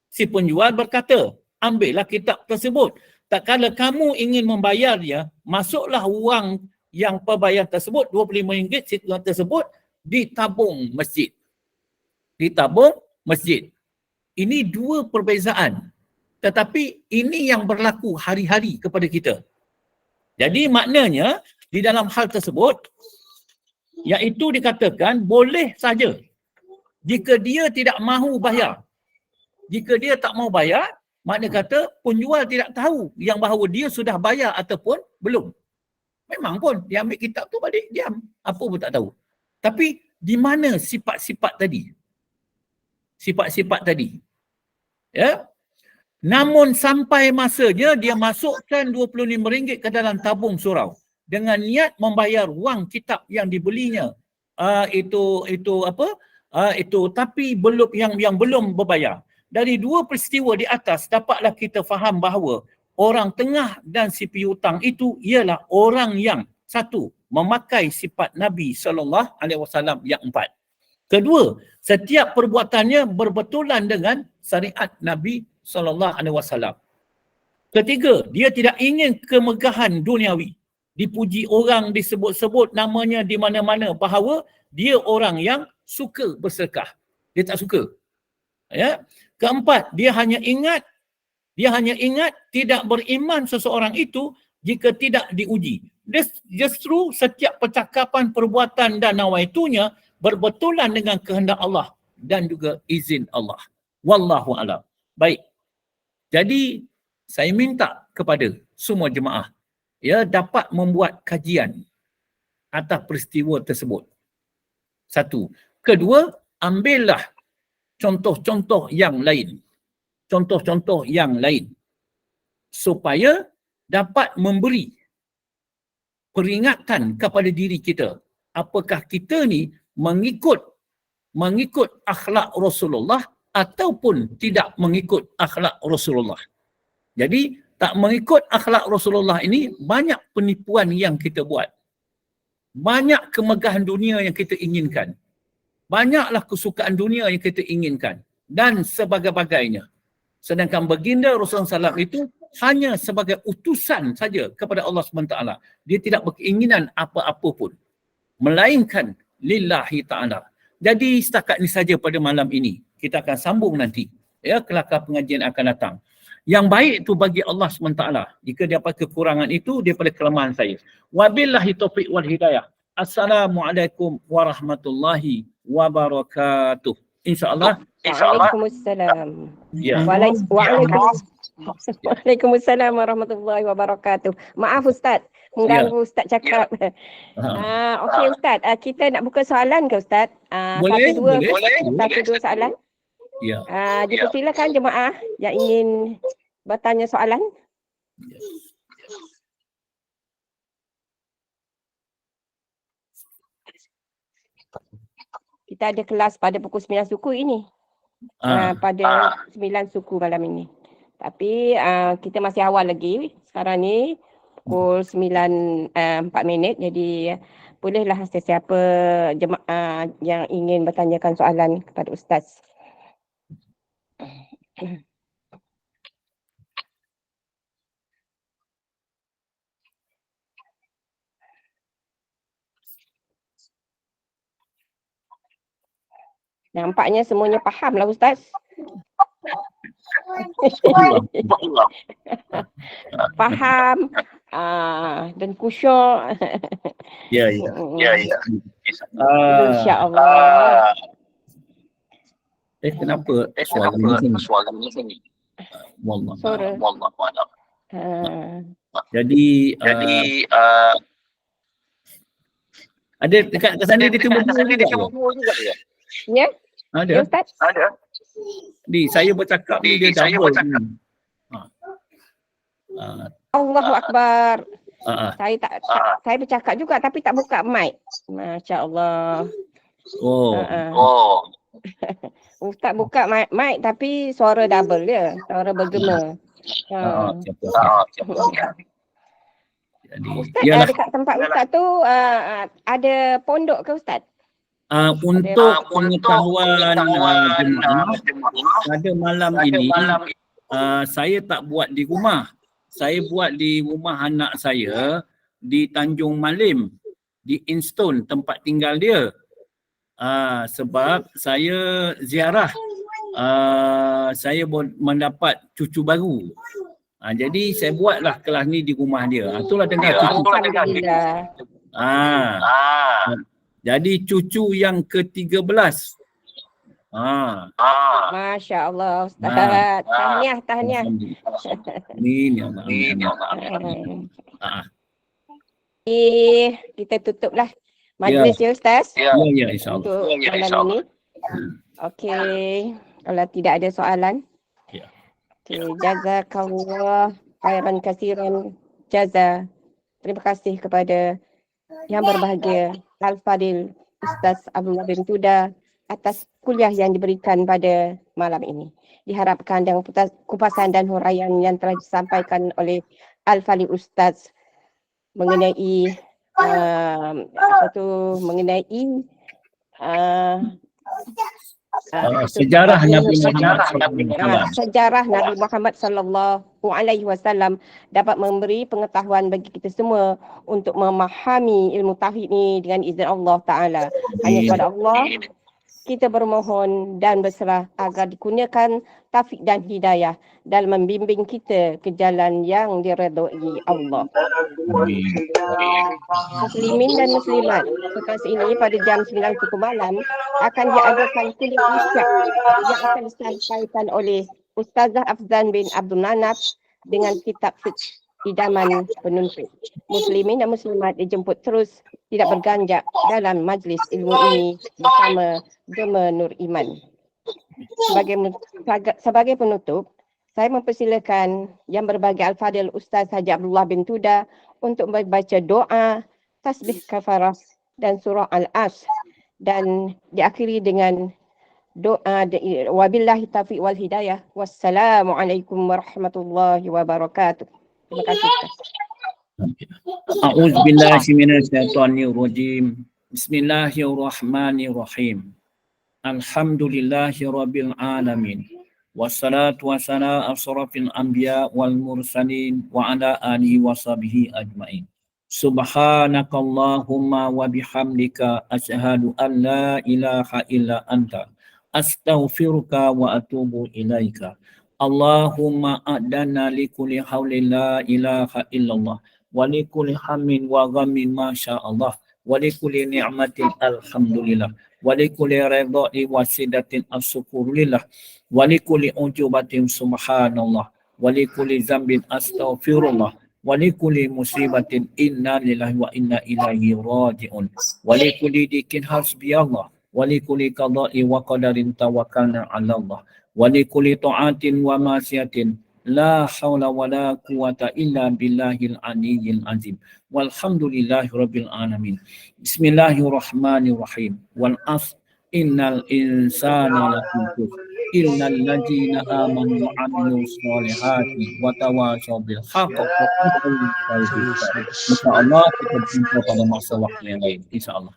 Si penjual berkata, ambillah kitab tersebut. Tak kala kamu ingin membayarnya, masuklah wang yang perbayar tersebut, RM25 situan tersebut, ditabung masjid. Ditabung masjid. Ini 2 perbezaan. Tetapi ini yang berlaku hari-hari kepada kita. Jadi maknanya di dalam hal tersebut, iaitu dikatakan boleh saja jika dia tidak mahu bayar. Jika dia tak mahu bayar, makna kata penjual tidak tahu yang bahawa dia sudah bayar ataupun belum. Memang pun dia ambil kitab tu balik diam. Apa pun tak tahu. Tapi di mana sifat-sifat tadi? Sifat-sifat tadi. Ya. Namun sampai masanya dia masukkan RM25 ke dalam tabung surau dengan niat membayar wang kitab yang dibelinya. Tapi belum yang belum berbayar. Dari 2 peristiwa di atas dapatlah kita faham bahawa orang tengah dan si piutang itu ialah orang yang satu, memakai sifat Nabi SAW yang 4. Kedua, setiap perbuatannya berbetulan dengan syariat Nabi SAW. Ketiga, dia tidak ingin kemegahan duniawi. Dipuji orang, disebut-sebut namanya di mana-mana bahawa dia orang yang suka bersedekah. Dia tak suka. Ya. Keempat, dia hanya ingat tidak beriman seseorang itu jika tidak diuji. Justru setiap percakapan, perbuatan dan nawaitunya berbetulan dengan kehendak Allah dan juga izin Allah. Wallahu a'lam. Baik. Jadi saya minta kepada semua jemaah dapat membuat kajian atas peristiwa tersebut. Satu. Kedua, ambillah contoh-contoh yang lain. Contoh-contoh yang lain. Supaya dapat memberi peringatan kepada diri kita. Apakah kita ni mengikut akhlak Rasulullah ataupun tidak mengikut akhlak Rasulullah. Jadi tak mengikut akhlak Rasulullah ini banyak penipuan yang kita buat. Banyak kemegahan dunia yang kita inginkan. Banyaklah kesukaan dunia yang kita inginkan. Dan sebagainya. Sedangkan baginda Rasulullah SAW itu hanya sebagai utusan saja kepada Allah SWT. Dia tidak berkeinginan apa-apa pun. Melainkan lillahi ta'ala. Jadi setakat ini saja pada malam ini. Kita akan sambung nanti. Ya, kelakar pengajian akan datang. Yang baik itu bagi Allah SWT. Jika dapat kekurangan itu daripada kelemahan saya. Wabillahi taufiq wal hidayah. Assalamualaikum warahmatullahi wabarakatuh. InsyaAllah. Waalaikumsalam. Ya. Waalaikumsalam warahmatullahi wabarakatuh. Maaf Ustaz, mengganggu Ustaz cakap. Okey Ustaz, kita nak buka soalan ke Ustaz? Boleh. Satu dua soalan. Ya. Dipersilakan jemaah yang ingin bertanya soalan. Kita ada kelas pada pukul 9 suku ini. Pada 9 suku malam ini. Tapi kita masih awal lagi. Sekarang ni pukul 9.04 minit. Jadi bolehlah sesiapa jemaah yang ingin bertanyakan soalan kepada Ustaz. Nampaknya semuanya faham lah Ustaz. Faham dan khusyuk. Ya. InsyaAllah. Kenapa suaranya sini? Wallah. Jadi ada dekat sana dia temu juga ya? Ya? Ada. Ustaz? Ada. Saya bercakap ni dia double. Allahu Akbar. Ah. Saya bercakap juga tapi tak buka mic. Masya-Allah. Oh. Ustaz buka mic tapi suara double dia, suara bergema. Jadi Ustaz, dekat tempat Ustaz tu ada pondok ke Ustaz? Untuk pengetahuan jemaah, pada malam ini saya tak buat di rumah. Saya buat di rumah anak saya di Tanjung Malim, di Instone, tempat tinggal dia. Sebab saya ziarah, saya mendapat cucu baru. Jadi saya buatlah kelas ni di rumah dia. Itulah dengar cucu. Jadi cucu yang ke-13. Masya Allah Ustaz. Tahniah. Amin. Kita tutuplah majlis ya Ustaz. Ya, insyaAllah. Untuk malam ini. Okey. Kalau tidak ada soalan. Ya. Okay. Jazakallah khairan kasiran jaza. Terima kasih kepada yang berbahagia Al-Fadil Ustaz Abdullah bin Tuda atas kuliah yang diberikan pada malam ini. Diharapkan dengan kupasan dan huraian yang telah disampaikan oleh Al-Fadil Ustaz mengenai sejarah Nabi Muhammad sallallahu alaihi wasallam dapat memberi pengetahuan bagi kita semua untuk memahami ilmu tauhid ni dengan izin Allah Taala. Hanya kepada Allah kita bermohon dan berserah agar dikurniakan taufik dan hidayah dalam membimbing kita ke jalan yang diredai Allah. Muslimin dan muslimat, lepas ini pada jam 9 suku malam akan diadakan kuliah isyak yang akan disampaikan oleh Ustazah Afzan bin Abdul Manaf dengan kitab fiqh idaman penuntut. Muslimin dan muslimat dijemput terus tidak berganjak dalam majlis ilmu ini bersama Gema Nur Iman. Sebagai penutup, saya mempersilakan Yang Berbahagia Al-Fadil Ustaz Haji Abdullah bin Tuda untuk membaca doa, tasbih kafarah dan surah Al-As, dan diakhiri dengan doa wabillahi taufiq wal hidayah. Wassalamualaikum warahmatullahi wabarakatuh. Terima kasih. A'udzu billahi minasyaitonir rajim. Bismillahirrahmanirrahim. Alhamdulillahi rabbil alamin. Wassalatu wassalamu asrafil anbiya wal mursalin wa ala alihi wa sahbihi ajmain. Subhanakallahumma wa bihamdika asyhadu an la ilaha illa anta astaghfiruka wa atubu ilaika. Allahumma adana li kulli haulin la ilaha illallah wa li kulli hammin wa ghammin masya Allah wa li kulli ni'matin alhamdulillah walikuli redha'i wasidatin as-syukurillah walikuli ujubatin subhanallah walikuli zambin astaghfirullah walikuli musibatin inna lillahi wa inna ilaihi raji'un walikuli dikin hasbiyallah walikuli qada'i wa qadarin tawakkalna 'ala Allah walikuli ta'atin wa ma'siyatin la haula wa la quwata illa billahil aliyyil azim walhamdulillahi rabbil alamin. Bismillahirrahmanirrahim. Wal asr innal insana lafi khusr illal ladzina amanu wa 'amilus solihati wa tawashaw bil haqqi wa tawashaw bis sabr. Insyaallah kita jumpa pada masa waktu yang lain insyaallah.